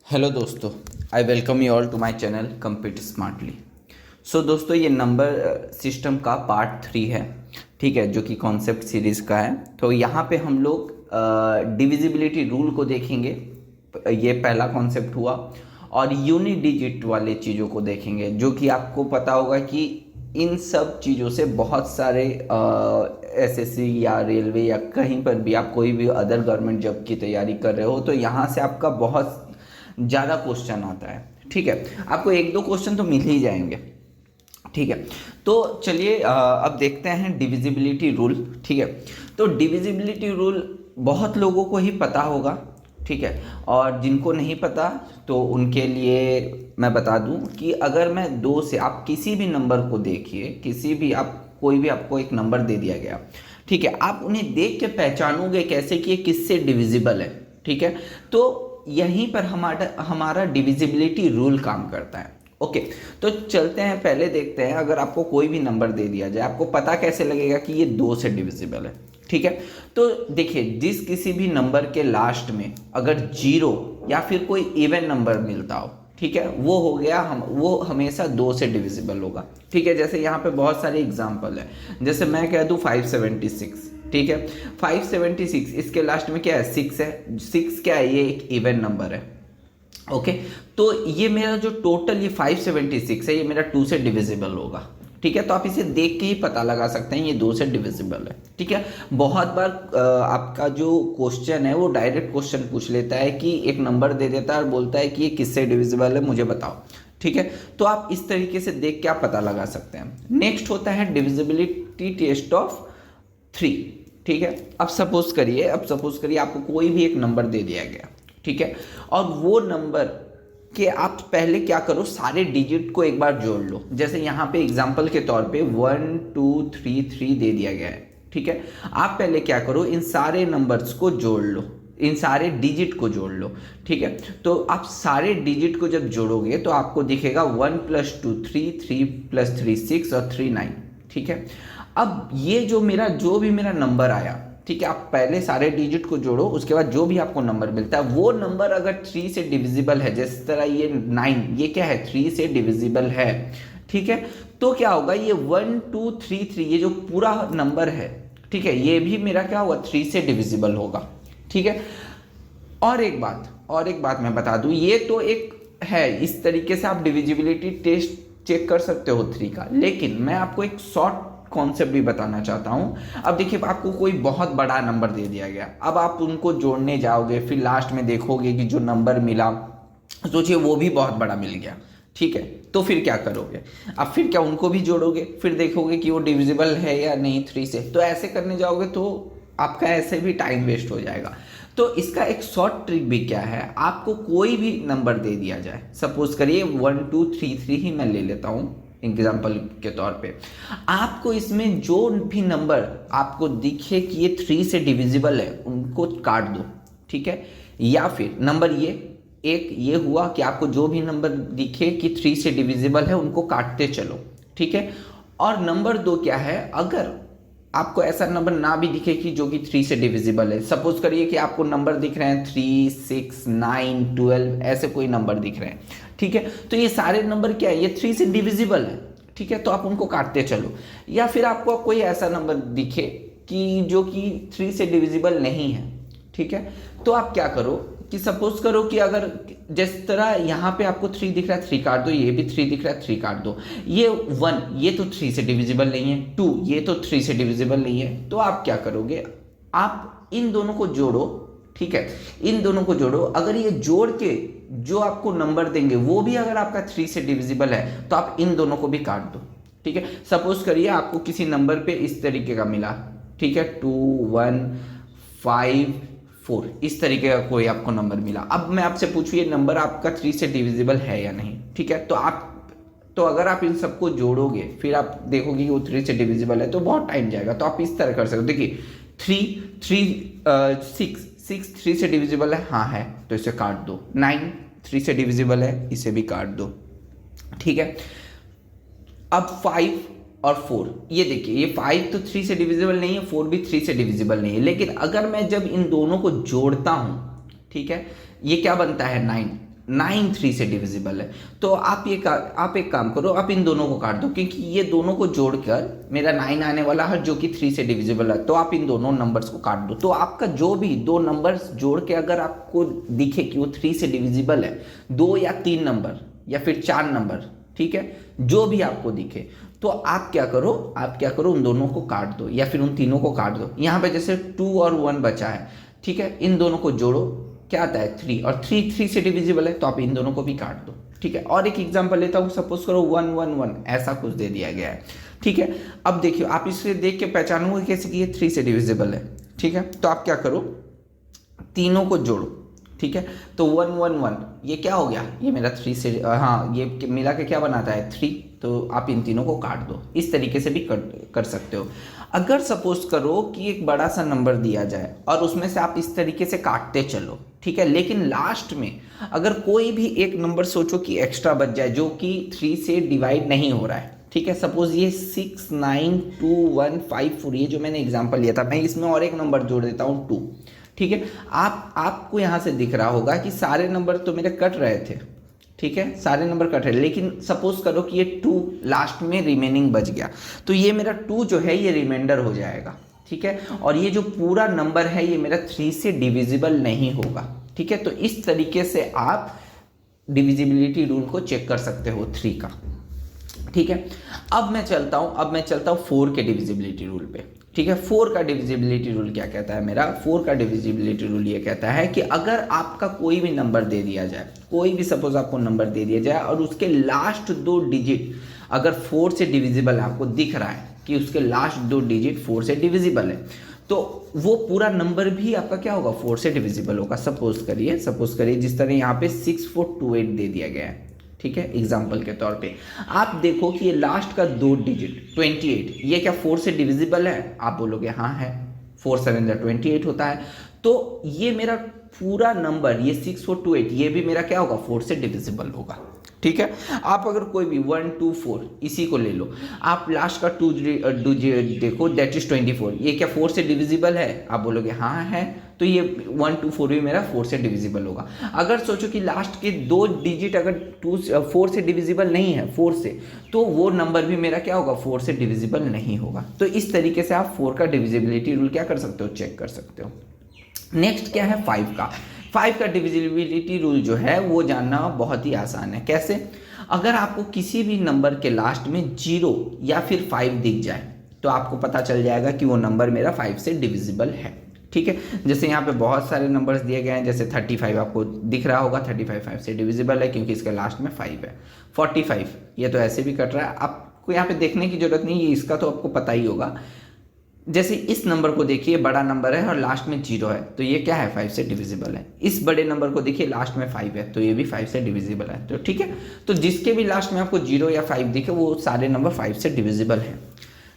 Hello दोस्तों, I welcome you all to my channel compete smartly. So दोस्तों, ये number system का part 3 है, ठीक है, जो कि कॉन्सेप्ट सीरीज़ का है। तो यहाँ पे हम लोग डिविजिबिलिटी रूल को देखेंगे, ये पहला कॉन्सेप्ट हुआ। और यूनिट डिजिट वाले चीज़ों को देखेंगे, जो कि आपको पता होगा कि इन सब चीज़ों से बहुत सारे एसएससी या रेलवे या कहीं पर भी आप कोई भी अदर गवर्नमेंट जॉब की तैयारी कर रहे हो, तो यहाँ से आपका बहुत ज़्यादा क्वेश्चन आता है। ठीक है, आपको एक दो क्वेश्चन तो मिल ही जाएंगे। ठीक है, तो चलिए अब देखते हैं डिविजिबिलिटी रूल। ठीक है, तो डिविजिबिलिटी रूल बहुत लोगों को ही पता होगा, ठीक है, और जिनको नहीं पता तो उनके लिए मैं बता दूं कि अगर मैं दो से, आप किसी भी नंबर को देखिए, किसी भी आप कोई भी आपको एक नंबर दे दिया गया, ठीक है, आप उन्हें देख के पहचानोगे कैसे कि ये किससे डिविजिबल है। ठीक है, तो यहीं पर हमारा डिविजिबिलिटी रूल काम करता है। ओके, तो चलते हैं, पहले देखते हैं, अगर आपको कोई भी नंबर दे दिया जाए, आपको पता कैसे लगेगा कि ये 2 से डिविजिबल है। ठीक है, तो देखिए, जिस किसी भी नंबर के लास्ट में अगर 0 या फिर कोई इवन नंबर मिलता हो, ठीक है, वो हो गया वो हमेशा 2 से डिविजिबल होगा। ठीक है, जैसे यहाँ पे बहुत सारे एग्जाम्पल है, जैसे मैं कह दूँ 576, ठीक है, 576, इसके लास्ट में क्या है, 6 है। 6 क्या है, ये एक इवन नंबर है। ओके, तो ये मेरा जो टोटल ये 576 है, ये मेरा 2 से डिविजिबल होगा। ठीक है, तो आप इसे देख के ही पता लगा सकते हैं ये 2 से डिविजिबल है। ठीक है, बहुत बार आपका जो क्वेश्चन है वो डायरेक्ट क्वेश्चन पूछ लेता है कि एक नंबर दे देता है और बोलता है कि ये किससे डिविजिबल है, मुझे बताओ। ठीक है, तो आप इस तरीके से देख के आप पता लगा सकते हैं। नेक्स्ट होता है डिविजिबिलिटी टेस्ट ऑफ 3। ठीक है, अब सपोज करिए आपको कोई भी एक नंबर दे दिया गया, ठीक है, और वो नंबर के आप पहले क्या करो, सारे डिजिट को एक बार जोड़ लो। जैसे यहाँ पे एग्जांपल के तौर पे 1 2 3 3 दे दिया गया है। ठीक है, आप पहले क्या करो, इन सारे नंबर्स को जोड़ लो, इन सारे डिजिट को जोड़ लो। ठीक है, तो आप सारे डिजिट को जब जोड़ोगे तो आपको दिखेगा 1 + 2 3, 3 + 3 6 और 3 9। ठीक है, अब ये जो भी मेरा नंबर आया, ठीक है, आप पहले सारे डिजिट को जोड़ो, उसके बाद जो भी आपको नंबर मिलता है वो नंबर अगर 3 से डिविजिबल है, जिस तरह ये 9, ये क्या है, 3 से डिविजिबल है। ठीक है, तो क्या होगा, ये 1 2 3 3 ये जो पूरा नंबर है, ठीक है, ये भी मेरा क्या होगा, 3 से डिविजिबल होगा। ठीक है, और एक बात मैं बता दूं, ये तो एक है, इस तरीके से आप डिविजिबिलिटी टेस्ट चेक कर सकते हो 3 का, लेकिन मैं आपको एक शॉर्ट कॉन्सेप्ट भी बताना चाहता हूं। अब देखिए, आपको कोई बहुत बड़ा नंबर दे दिया गया, अब आप उनको जोड़ने जाओगे, फिर लास्ट में देखोगे कि जो नंबर मिला, सोचिए वो भी बहुत बड़ा मिल गया। ठीक है, तो फिर क्या करोगे, अब फिर क्या उनको भी जोड़ोगे, फिर देखोगे कि वो डिविजिबल है या नहीं 3 से। तो ऐसे करने जाओगे तो आपका ऐसे भी टाइम वेस्ट हो जाएगा। तो इसका एक शॉर्ट ट्रिक भी क्या है, आपको कोई भी नंबर दे दिया जाए, सपोज करिए 1 2 3 3 ही मैं ले लेता हूं एग्जाम्पल के तौर पे, आपको इसमें जो भी नंबर आपको दिखे कि ये 3 से डिविजिबल है, उनको काट दो। ठीक है, या फिर नंबर ये हुआ कि आपको जो भी नंबर दिखे कि 3 से डिविजिबल है, उनको काटते चलो। ठीक है, और नंबर 2 क्या है, अगर आपको ऐसा नंबर ना भी दिखे कि जो कि 3 से डिविजिबल है, सपोज करिए कि आपको नंबर दिख रहे हैं 3 6 9 12, ऐसे कोई नंबर दिख रहे हैं। ठीक है, तो ये सारे नंबर क्या है, ये 3 से डिविजिबल है। ठीक है, तो आप उनको काटते चलो। या फिर आपको कोई ऐसा नंबर दिखे कि जो कि 3 से डिविजिबल नहीं है, ठीक है, तो आप क्या करो कि सपोज करो कि अगर जिस तरह यहाँ पे आपको 3 दिख रहा है, 3 काट दो, ये भी 3 दिख रहा है, 3 काट दो, ये 1 ये तो 3 से डिविजिबल नहीं है, 2 ये तो 3 से डिविजिबल नहीं है, तो आप क्या करोगे, आप इन दोनों को जोड़ो। ठीक है, इन दोनों को जोड़ो, अगर ये जोड़ के जो आपको नंबर देंगे वो भी अगर आपका 3 से डिविजिबल है, तो आप इन दोनों को भी काट दो। ठीक है, सपोज करिए आपको किसी नंबर पे इस तरीके का मिला, ठीक है, 2 1 5 4, इस तरीके का कोई आपको नंबर मिला। अब मैं आपसे पूछूं, ये नंबर आपका 3 से डिविजिबल है या नहीं। ठीक है, तो अगर आप इन सबको जोड़ोगे, फिर आप देखोगे कि वो 3 से डिविजिबल है, तो बहुत टाइम जाएगा। तो आप इस तरह कर सकते हो, देखिए 6 3 से डिविजिबल है, हाँ है, तो इसे काट दो। 9 3 से डिविजिबल है, इसे भी काट दो। ठीक है, अब 5 और 4, ये देखिए, ये 5 तो 3 से डिविजिबल नहीं है, 4 भी 3 से डिविजिबल नहीं है, लेकिन अगर मैं जब इन दोनों को जोड़ता हूं, ठीक है, ये क्या बनता है, 9। 9 3 से डिविजिबल है। तो आप एक काम करो, आप इन दोनों को काट दो, क्योंकि ये दोनों को जोड़कर मेरा 9 आने वाला है जो कि 3 से डिविजिबल है। तो आप इन दोनों नंबर्स को काट दो, तो आपका जो भी दो नंबर्स जोड़ के अगर आपको दिखे कि वो 3 से डिविजिबल है, 2 या 3 नंबर या फिर 4 नंबर, ठीक है, जो भी आपको दिखे, तो आप क्या करो उन दोनों को काट दो या फिर उन तीनों को काट दो। यहाँ पे जैसे 2 और 1 बचा है, ठीक है, इन दोनों को जोड़ो, क्या आता है 3, और 3 से डिविजिबल है, तो आप इन दोनों को भी काट दो, ठीक है। और एक एग्जांपल लेता हूँ, सपोज करो 1 1 1 ऐसा कुछ दे दिया गया है, ठीक है। अब देखिए, आप इसे देख के पहचानोगे कैसे कि ये 3 से डिविजिबल है, ठीक है। तो आप क्या करो, तीनों को जोड़ो, ठीक है। तो 1 1 1 ये क्या हो गया, ये मेरा 3 से, हाँ, ये मिला के क्या बनाता है 3, तो आप इन तीनों को काट दो। इस तरीके से भी कर सकते हो। अगर सपोज करो कि एक बड़ा सा नंबर दिया जाए और उसमें से आप इस तरीके से काटते चलो, ठीक है, लेकिन लास्ट में अगर कोई भी एक नंबर सोचो कि एक्स्ट्रा बच जाए जो कि 3 से डिवाइड नहीं हो रहा है, ठीक है। सपोज ये 6 9 2 1 5 4, ये जो मैंने एग्जांपल लिया था, मैं इसमें और एक नंबर जोड़ देता हूँ 2, ठीक है। आपको यहाँ से दिख रहा होगा कि सारे नंबर तो मेरे कट रहे थे, ठीक है, सारे नंबर कट रहे, लेकिन सपोज करो कि ये 2 लास्ट में रिमेनिंग बच गया, तो ये मेरा 2 जो है ये रिमाइंडर हो जाएगा, ठीक है। और ये जो पूरा नंबर है ये मेरा 3 से डिविजिबल नहीं होगा, ठीक है। तो इस तरीके से आप डिविजिबिलिटी रूल को चेक कर सकते हो 3 का, ठीक है। अब मैं चलता हूँ 4 के डिविजिबिलिटी रूल पे, ठीक है। 4 का डिविजिबिलिटी रूल क्या कहता है मेरा, 4 का डिविजिबिलिटी रूल ये कहता है कि अगर आपका कोई भी नंबर दे दिया जाए, कोई भी सपोज आपको नंबर दे दिया जाए और उसके लास्ट 2 डिजिट अगर 4 से डिविजिबल है, आपको दिख रहा है कि उसके लास्ट 2 डिजिट 4 से डिविजिबल है, तो वो पूरा नंबर भी आपका क्या होगा 4 से डिविजिबल होगा। सपोज करिए जिस तरह यहाँ पे 6428 दे दिया गया है, ठीक है, एग्जाम्पल के तौर पे आप देखो कि ये लास्ट का 2 डिजिट 28, ये क्या 4 से डिविजिबल है, आप बोलोगे हाँ है, 4 7 28 होता है। तो ये मेरा पूरा नंबर ये 6428 ये भी मेरा क्या होगा 4 से डिविजिबल होगा, ठीक है। आप अगर कोई भी 1 2 4 इसी को ले लो, आप लास्ट का 2 देखो, दैट इज 24, ये क्या 4 से डिविजिबल है, आप बोलोगे हाँ है, तो ये 1 2 4 भी मेरा 4 से डिविजिबल होगा। अगर सोचो कि लास्ट के 2 डिजिट अगर 4 से डिविजिबल नहीं है 4 से, तो वो नंबर भी मेरा क्या होगा 4 से डिविजिबल नहीं होगा। तो इस तरीके से आप 4 का डिविजिबिलिटी रूल क्या कर सकते हो, चेक कर सकते हो। नेक्स्ट क्या है 5 का डिविजिबिलिटी रूल जो है वो जानना बहुत ही आसान है। कैसे, अगर आपको किसी भी नंबर के लास्ट में 0 या फिर 5 दिख जाए, तो आपको पता चल जाएगा कि वो नंबर मेरा 5 से डिविजिबल है, ठीक है। जैसे यहाँ पे बहुत सारे नंबर्स दिए गए हैं, जैसे 35 आपको दिख रहा होगा, 35 5 से डिविजिबल है क्योंकि इसके लास्ट में 5 है। 45 ये तो ऐसे भी कट रहा है, आपको यहाँ पे देखने की जरूरत नहीं है, इसका तो आपको पता ही होगा। जैसे इस नंबर को देखिए, बड़ा नंबर है और लास्ट में 0 है, तो ये क्या है 5 से डिविजिबल है। इस बड़े नंबर को देखिए, लास्ट में 5 है, तो ये भी 5 से डिविजिबल है, तो ठीक है। तो जिसके भी लास्ट में आपको 0 या 5 दिखे वो सारे नंबर 5 से डिविजिबल है।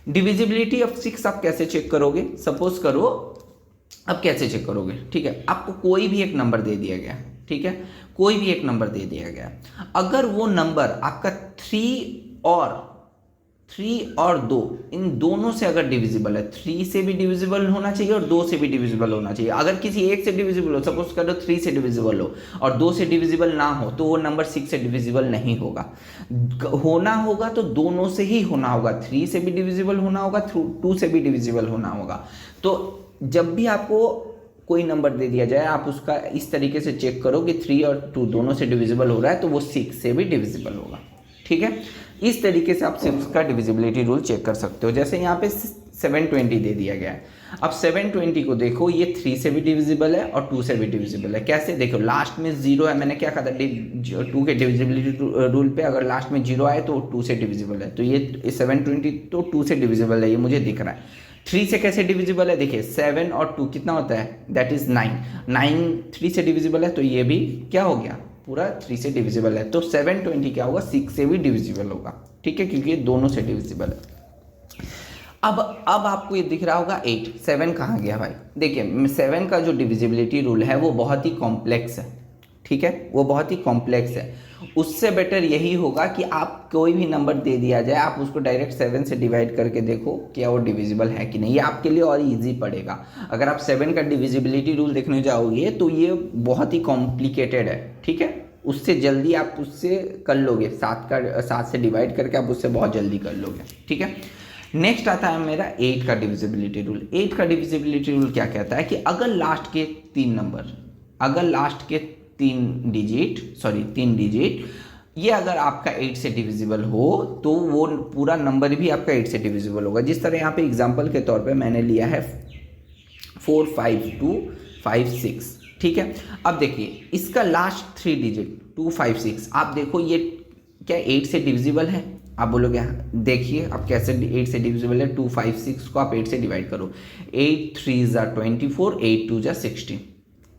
डिविजिबिलिटी ऑफ 6 आप कैसे चेक करोगे, सपोज करो, अब कैसे चेक करोगे, ठीक है, आपको कोई भी एक नंबर दे दिया गया, ठीक है, कोई भी एक नंबर दे दिया गया, अगर वो नंबर आपका 3 और 2 इन दोनों से अगर डिविजिबल है, 3 से भी डिविजिबल होना चाहिए और 2 से भी डिविजिबल होना चाहिए। अगर किसी एक से डिविजिबल हो, सपोज करो 3 से डिविजिबल हो और 2 से डिविजिबल ना हो, तो वो नंबर 6 से डिविजिबल नहीं होगा। होना होगा तो दोनों से ही होना होगा, 3 से भी डिविजिबल होना होगा, 2 से भी डिविजिबल होना होगा। तो जब भी आपको कोई नंबर दे दिया जाए, आप उसका इस तरीके से चेक करो कि 3 और 2 दोनों से डिविजिबल हो रहा है, तो वो 6 से भी डिविजिबल होगा, ठीक है। इस तरीके से आप 6 का डिविजिबिलिटी रूल चेक कर सकते हो। जैसे यहाँ पे 720 दे दिया गया है, अब 720 को देखो, ये 3 से भी डिविजिबल है और 2 से भी डिविजिबल है। कैसे, देखो लास्ट में 0 है, मैंने क्या कहा था 2 के डिविजिबिलिटी रूल पे, अगर लास्ट में 0 आए तो 2 से डिविजिबल है, तो ये 720 तो 2 से डिविजिबल है, ये मुझे दिख रहा है। 3 से कैसे डिविजिबल है, देखिए 7 और 2 कितना होता है, दैट इज 9 3 से डिविजिबल है, तो ये भी क्या हो गया पूरा 3 से डिविजिबल है। तो 720 क्या होगा 6 से भी डिविजिबल होगा, ठीक है, क्योंकि ये दोनों से डिविजिबल है। अब आपको ये दिख रहा होगा 8, 7 कहाँ गया भाई। देखिए 7 का जो डिविजिबिलिटी रूल है वो बहुत ही कॉम्प्लेक्स है, ठीक है, वो बहुत ही कॉम्प्लेक्स है। उससे बेटर यही होगा कि आप कोई भी नंबर दे दिया जाए, आप उसको डायरेक्ट 7 से डिवाइड करके देखो क्या वो डिविजिबल है कि नहीं, ये आपके लिए और इजी पड़ेगा। अगर आप 7 का डिविजिबिलिटी रूल देखने जाओगे तो ये बहुत ही कॉम्प्लिकेटेड है, ठीक है, उससे जल्दी आप उससे कर लोगे, 7 से डिवाइड करके आप उससे बहुत जल्दी कर लोगे, ठीक है। नेक्स्ट आता है मेरा 8 का डिविजिबिलिटी रूल। 8 का डिविजिबिलिटी रूल क्या कहता है कि अगर लास्ट के 3 डिजिट ये अगर आपका 8 से डिविजिबल हो तो वो पूरा नंबर भी आपका 8 से डिविजिबल होगा। जिस तरह यहाँ पे एग्जांपल के तौर पे मैंने लिया है 45256, ठीक है। अब देखिए इसका लास्ट 3 डिजिट 256, आप देखो ये क्या 8 से डिविजिबल है? आप बोलोगे हाँ, देखिए अब कैसे 8 से डिविजिबल है। 256 को आप 8 से डिवाइड करो, 8 3 ज़ा 24, 8 2 ज़ा 16,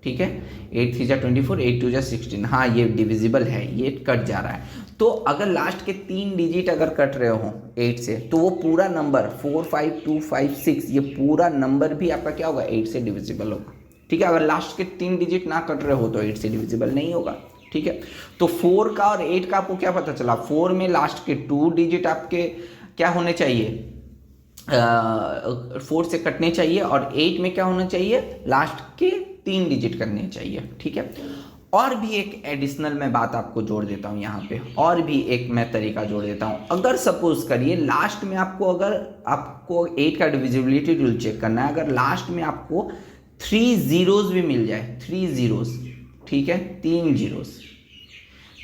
ठीक है। 8 3 ज़ा 24, 8 2 ज़ा 16, हाँ ये डिविजिबल है, ये कट जा रहा है। तो अगर लास्ट के 3 डिजिट अगर कट रहे हो 8 से तो वो पूरा नंबर 45256 ये पूरा नंबर भी आपका क्या होगा? 8 से डिविजिबल होगा, ठीक है। अगर लास्ट के 3 डिजिट ना कट रहे हो तो 8 से डिविजिबल नहीं होगा, ठीक है। तो 4 का और 8 का आपको क्या पता चला? 4 में लास्ट के 2 डिजिट आपके क्या होने चाहिए? 4 से कटने चाहिए, और 8 में क्या होना चाहिए? लास्ट के 3 डिजिट करने चाहिए, ठीक है। और भी एक एडिशनल मैं बात आपको जोड़ देता हूँ यहाँ पे, और भी एक मैं तरीका जोड़ देता हूँ। अगर सपोज करिए लास्ट में आपको 8 का डिविजिबिलिटी रूल चेक करना है, अगर लास्ट में आपको 3 जीरोस भी मिल जाए, 3 जीरोस, ठीक है, 3 जीरोस,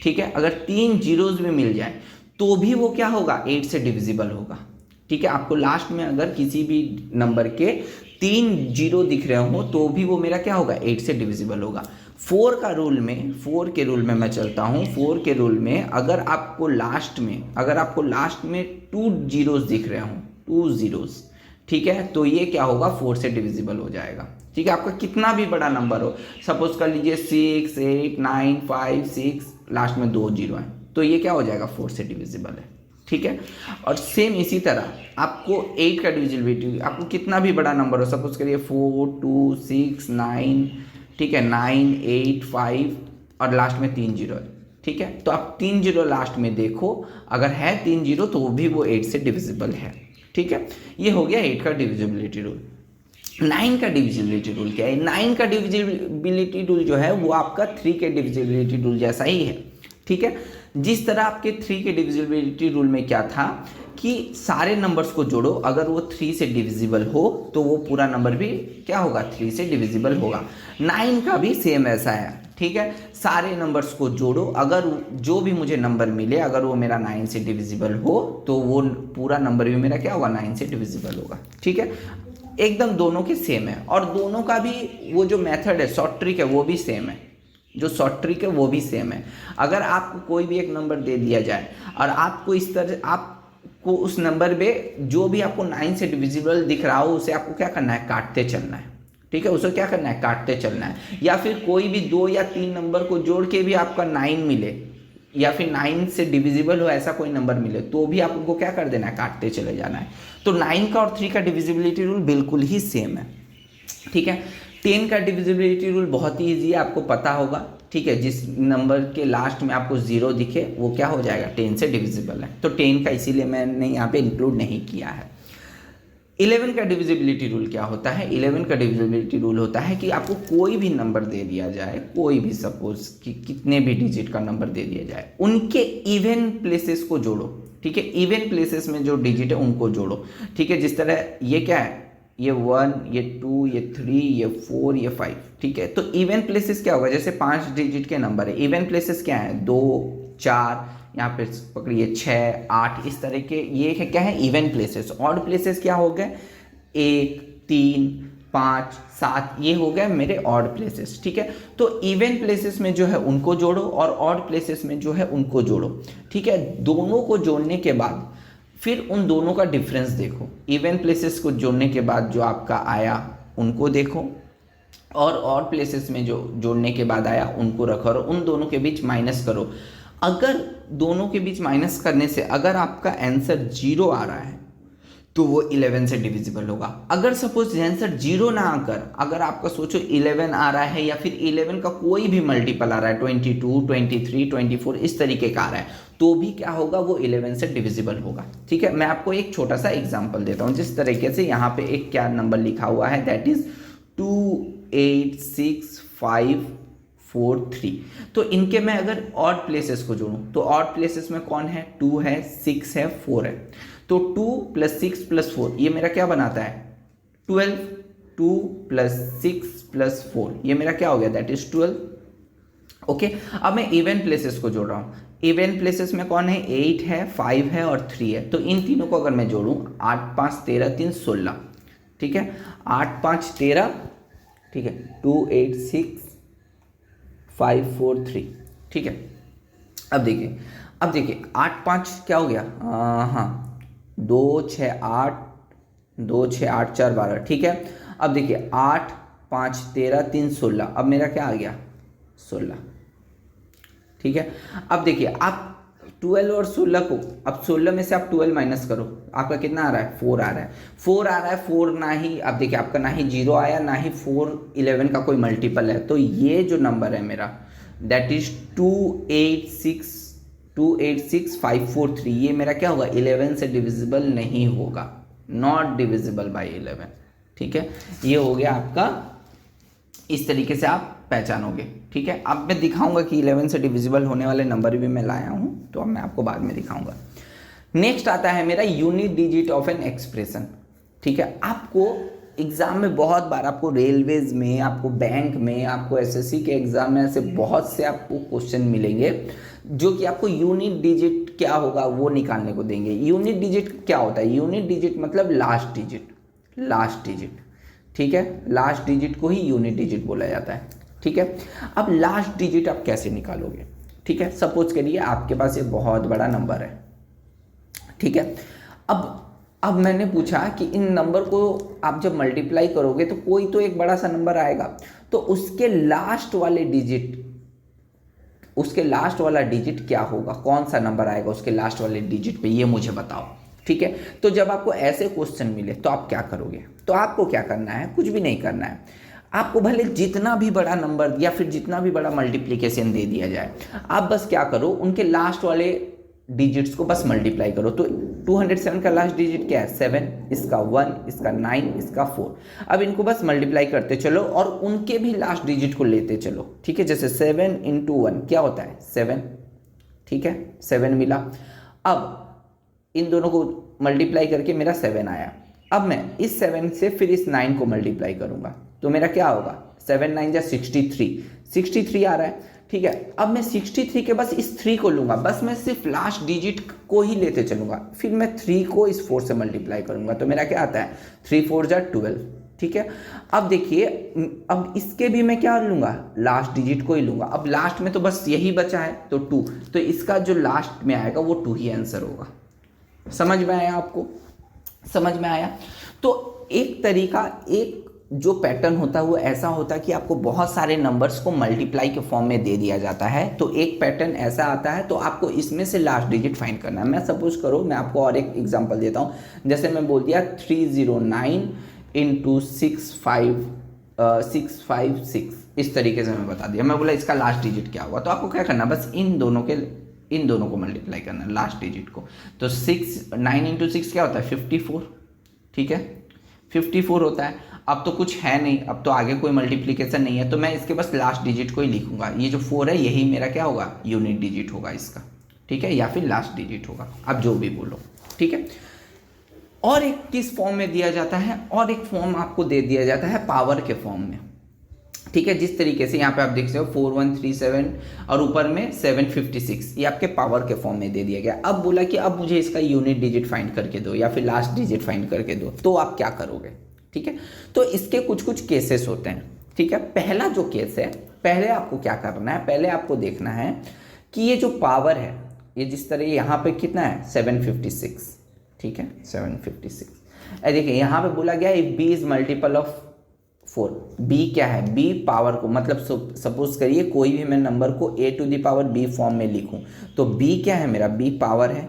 ठीक है, अगर 3 जीरोस भी मिल जाए तो भी वो क्या होगा? 8 से डिविजिबल होगा, ठीक है। आपको लास्ट में अगर किसी भी नंबर के 3 जीरो दिख रहे हो तो भी वो मेरा क्या होगा? 8 से डिविजिबल होगा। 4 के रूल में मैं चलता हूँ। 4 के रूल में अगर आपको लास्ट में 2 जीरोस दिख रहे हो, 2 जीरोस, ठीक है, तो ये क्या होगा? 4 से डिविजिबल हो जाएगा, ठीक है। आपका कितना भी बड़ा नंबर हो, सपोज कर लीजिए 6 8 9 5 6, लास्ट में 2 जीरो है, तो ये क्या हो जाएगा? 4 से डिविजिबल है, ठीक है। और सेम इसी तरह आपको 8 का डिविजिबिलिटी, आपको कितना भी बड़ा नंबर हो, सपोज करिए 4 2 6 9, ठीक है, 9 8 5 और लास्ट में 3 जीरो है, ठीक है। तो आप 3 जीरो लास्ट में देखो, अगर है 3 जीरो तो भी वो 8 से डिविजिबल है, ठीक है। ये हो गया 8 का डिविजिबिलिटी रूल। 9 का डिविजिबिलिटी रूल क्या है? 9 का डिविजिबिलिटी रूल जो है वो आपका 3 के डिविजिबिलिटी रूल जैसा ही है, ठीक है। जिस तरह आपके 3 के डिविजिबिलिटी रूल में क्या था कि सारे नंबर्स को जोड़ो, अगर वो 3 से डिविजिबल हो तो वो पूरा नंबर भी क्या होगा? 3 से डिविजिबल होगा। 9 का भी सेम ऐसा है, ठीक है। सारे नंबर्स को जोड़ो, अगर जो भी मुझे नंबर मिले अगर वो मेरा 9 से डिविजिबल हो तो वो पूरा नंबर भी मेरा क्या होगा? 9 से डिविजिबल होगा, ठीक है। एकदम दोनों के सेम है, और दोनों का भी वो जो मेथड है, शॉर्ट ट्रिक है, वो भी सेम है। जो शॉर्ट ट्रिक है वो भी सेम है। अगर आपको कोई भी एक नंबर दे दिया जाए और आपको इस तरह आपको उस नंबर पे जो भी आपको 9 से डिविजिबल दिख रहा हो उसे आपको क्या करना है? काटते चलना है, ठीक है। उसे क्या करना है? काटते चलना है। या फिर कोई भी 2 या 3 नंबर को जोड़ के भी आपका 9 मिले, या फिर 9 से डिविजिबल हो ऐसा कोई नंबर मिले तो भी आप उनको क्या कर देना है? काटते चले जाना है। तो 9 का और 3 का डिविजिबिलिटी रूल बिल्कुल ही सेम है, ठीक है। 10 का डिविजिबिलिटी रूल बहुत ही ईजी है, आपको पता होगा, ठीक है। जिस नंबर के लास्ट में आपको 0 दिखे वो क्या हो जाएगा? 10 से डिविजिबल है, तो 10 का इसीलिए मैंने यहाँ पे इंक्लूड नहीं किया है। 11 का डिविजिबिलिटी रूल क्या होता है? 11 का डिविजिबिलिटी रूल होता है कि आपको कोई भी नंबर दे दिया जाए, कोई भी, सपोज कि कितने भी डिजिट का नंबर दे दिया जाए, उनके इवन प्लेसेस को जोड़ो, ठीक है। इवन प्लेसेस में जो डिजिट है उनको जोड़ो, ठीक है। जिस तरह ये क्या है? ये 1, ये 2, ये 3, ये 4, ये 5, ठीक है। तो इवन प्लेसेस क्या होगा? जैसे 5 डिजिट के नंबर है, इवन प्लेसेस क्या है? 2 4, यहाँ पे पकड़िए 6 8, इस तरह के ये है क्या है? Even places. ऑड प्लेसेस क्या हो गए? 1 3 5 7, ये हो गए मेरे ऑड प्लेसेस, ठीक है। तो इवन प्लेसेस में जो है उनको जोड़ो और ऑड प्लेसेस में जो है उनको जोड़ो, ठीक है। दोनों को जोड़ने के बाद फिर उन दोनों का डिफरेंस देखो। इवन प्लेसेस को जोड़ने के बाद जो आपका आया उनको देखो, और ऑड प्लेसेस में जो जोड़ने के बाद आया उनको रखो, और उन दोनों के बीच माइनस करो। अगर दोनों के बीच माइनस करने से अगर आपका आंसर 0 आ रहा है तो वो 11 से डिविजिबल होगा। अगर सपोज आंसर 0 ना आकर अगर आपका सोचो 11 आ रहा है, या फिर 11 का कोई भी मल्टीपल आ रहा है, 22 23 24 इस तरीके का आ रहा है, तो भी क्या होगा? वो 11 से डिविजिबल होगा, ठीक है। मैं आपको एक छोटा सा एग्जांपल देता हूँ। जिस तरीके से यहाँ पे एक क्या नंबर लिखा हुआ है, दैट इज 28654, 3। तो इनके मैं अगर ऑड प्लेसेस को जोड़ूं तो ऑड प्लेसेस में कौन है, 2 है, 6 है, 4 है। तो 2 + 6 + 4 ये मेरा क्या बनाता है, 12। 2 + 6 + 4 ये मेरा क्या हो गया, दैट इज 12। ओके, अब मैं इवन प्लेसेस को जोड़ रहा हूँ। इवन प्लेसेस में कौन है, 8 है, 5 है और 3 है। तो इन तीनों को अगर मैं जोड़ूँ, 8 5 13 3 16, ठीक है, 8 5 13, ठीक है, 2 8 6 5 4 3, ठीक है। अब देखिए 8 5 क्या हो गया, हाँ 2 6 8, 2 6 8 4 12, ठीक है। अब देखिए 8 5 13 3 16, अब मेरा क्या आ गया, 16, ठीक है। अब देखिए आप 12 और 16 को, अब 16 में से आप 12 माइनस करो, आपका कितना आ रहा है, 4 आ रहा है। 4 आ रहा है, 4 ना ही, अब देखिए आपका ना ही 0 आया, ना ही 4 11 का कोई मल्टीपल है। तो ये जो नंबर है मेरा, दैट इज 286,543, ये मेरा क्या होगा, 11 से डिविजिबल नहीं होगा, नॉट डिविजिबल बाय 11, ठीक है। ये हो गया आपका, इस तरीके से आप पहचानोगे, ठीक है। अब मैं दिखाऊंगा कि 11 से डिविजिबल होने वाले नंबर भी मैं लाया हूं, तो अब मैं आपको बाद में दिखाऊंगा। नेक्स्ट आता है मेरा unit digit of an expression, ठीक है। आपको एग्जाम में बहुत बार, आपको रेलवेज में, आपको बैंक में, आपको एसएससी के एग्जाम में ऐसे बहुत से आपको क्वेश्चन मिलेंगे जो कि आपको यूनिट डिजिट क्या होगा वो निकालने को देंगे। यूनिट डिजिट क्या होता है, यूनिट डिजिट मतलब लास्ट डिजिट, ठीक है, लास्ट डिजिट को ही यूनिट डिजिट बोला जाता है, ठीक है। अब लास्ट डिजिट आप कैसे निकालोगे, ठीक है। सपोज करिए आपके पास एक बहुत बड़ा नंबर है, ठीक है। अब मैंने पूछा कि इन नंबर को आप जब मल्टीप्लाई करोगे तो कोई तो एक बड़ा सा नंबर आएगा, तो उसके लास्ट वाला डिजिट क्या होगा, कौन सा नंबर आएगा उसके लास्ट वाले डिजिट पे, ये मुझे बताओ, ठीक है। तो जब आपको ऐसे क्वेश्चन मिले तो आप क्या करोगे, तो आपको क्या करना है, कुछ भी नहीं करना है। आपको भले जितना भी बड़ा नंबर या फिर जितना भी बड़ा मल्टीप्लिकेशन दे दिया जाए, आप बस क्या करो, उनके लास्ट वाले डिजिट्स को बस मल्टीप्लाई करो। तो 207 का लास्ट डिजिट क्या है, 7, इसका 1, इसका 9, इसका 4। अब इनको बस मल्टीप्लाई करते चलो और उनके भी लास्ट डिजिट को लेते चलो, ठीक है। जैसे 7 × 1 क्या होता है, 7, ठीक है, 7 मिला। अब इन दोनों को मल्टीप्लाई करके मेरा 7 आया। अब मैं इस 7 से फिर इस 9 को मल्टीप्लाई करूंगा, तो मेरा क्या होगा, 7 9 जा 63 आ रहा है, ठीक है। अब मैं 63 के बस इस 3 को लूंगा, बस मैं सिर्फ लास्ट डिजिट को ही लेते चलूंगा, फिर मैं 3 को इस 4 से मल्टीप्लाई करूंगा, तो मेरा क्या आता है, 3 4 जा 12, ठीक है। अब देखिए, अब इसके भी मैं क्या लूंगा, लास्ट डिजिट को ही लूंगा। अब लास्ट में तो बस यही बचा है, तो 2, तो इसका जो लास्ट में आएगा वो 2 ही आंसर होगा। समझ में आया आपको, समझ में आया। तो एक तरीका, एक जो पैटर्न होता है वो ऐसा होता है कि आपको बहुत सारे नंबर्स को मल्टीप्लाई के फॉर्म में दे दिया जाता है। तो एक पैटर्न ऐसा आता है, तो आपको इसमें से लास्ट डिजिट फाइंड करना है। मैं सपोज करो, मैं आपको और एक एग्जांपल देता हूँ। जैसे मैं बोल दिया 309 × 656, इस तरीके से मैं बता दिया। मैं बोला इसका लास्ट डिजिट क्या होगा, तो आपको क्या करना, बस इन दोनों को मल्टीप्लाई करना है लास्ट डिजिट को। तो 9 × 6 क्या होता है, 54, ठीक है, 54 होता है। अब तो कुछ है नहीं, अब तो आगे कोई मल्टीप्लिकेशन नहीं है, तो मैं इसके बस लास्ट डिजिट को ही लिखूंगा। ये जो 4 है यही मेरा क्या होगा, यूनिट डिजिट होगा इसका, ठीक है, या फिर लास्ट डिजिट होगा, आप जो भी बोलो, ठीक है। और एक किस फॉर्म में दिया जाता है, और एक फॉर्म आपको दे दिया जाता है पावर के फॉर्म में, ठीक है। जिस तरीके से यहाँ पे आप देख सकते हो 4137 और ऊपर में 756, ये आपके पावर के फॉर्म में दे दिया गया। अब बोला कि अब मुझे इसका यूनिट डिजिट फाइंड करके दो या फिर लास्ट डिजिट फाइंड करके दो, तो आप क्या करोगे, ठीक है। तो इसके कुछ केसेस होते हैं, ठीक है। पहला जो केस है, पहले आपको क्या करना है, पहले आपको देखना है कि ये जो पावर है, ये जिस तरह यहाँ पे कितना है, 756, ठीक है, 756। देखिए यहाँ पे बोला गया if b is multiple of 4, b क्या है, b पावर को, मतलब सपोज करिए कोई भी मैं नंबर को a⁻b फॉर्म में लिखूं, तो b क्या है मेरा, b पावर है,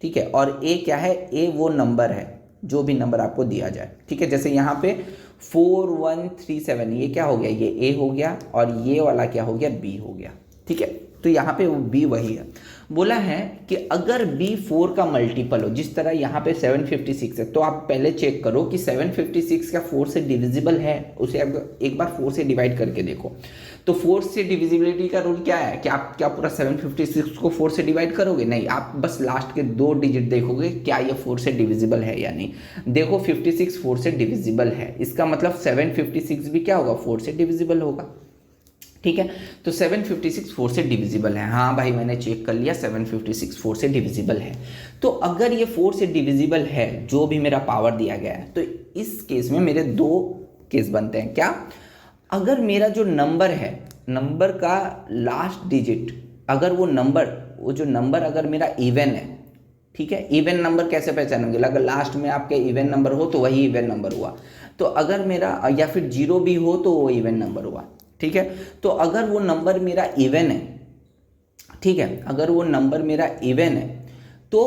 ठीक है, और a क्या है, a वो नंबर है जो भी नंबर आपको दिया जाए, ठीक है। जैसे यहाँ पे 4137, ये क्या हो गया, ये a हो गया, और ये वाला क्या हो गया, b हो गया, ठीक है। तो यहाँ पे वो b वही है। बोला है कि अगर b 4 का मल्टीपल हो, जिस तरह यहाँ पे 756 है, तो आप पहले चेक करो कि 756 क्या 4 से डिविजिबल है, उसे आप एक बार 4 से डिवाइड करके देखो। तो 4 से डिविजिबिलिटी का रूल क्या है कि आप क्या पूरा 756 को 4 से डिवाइड करोगे? नहीं, आप बस लास्ट के 2 डिजिट देखोगे क्या ये 4 से डिविजिबल है या नहीं। देखो 56 4 से डिविजिबल है, इसका मतलब 756 भी क्या होगा? 4 से डिविजिबल होगा। ठीक है, तो 756 4 से डिविजिबल है। हाँ भाई, मैंने चेक कर लिया 756 4 से डिविजिबल है। तो अगर ये 4 से डिविजिबल है, जो भी मेरा पावर दिया गया है, तो इस केस में मेरे 2 केस बनते हैं। क्या? अगर मेरा जो नंबर है, नंबर का लास्ट डिजिट, अगर वो जो नंबर अगर मेरा इवन है, ठीक है, इवन नंबर कैसे पहचानोगे? अगर लास्ट में आपके इवन नंबर हो तो वही इवन नंबर हुआ। तो अगर मेरा, या फिर 0 भी हो तो वो इवन नंबर हुआ। ठीक है, तो अगर वो नंबर मेरा इवन है, ठीक है, अगर वो नंबर मेरा इवन है तो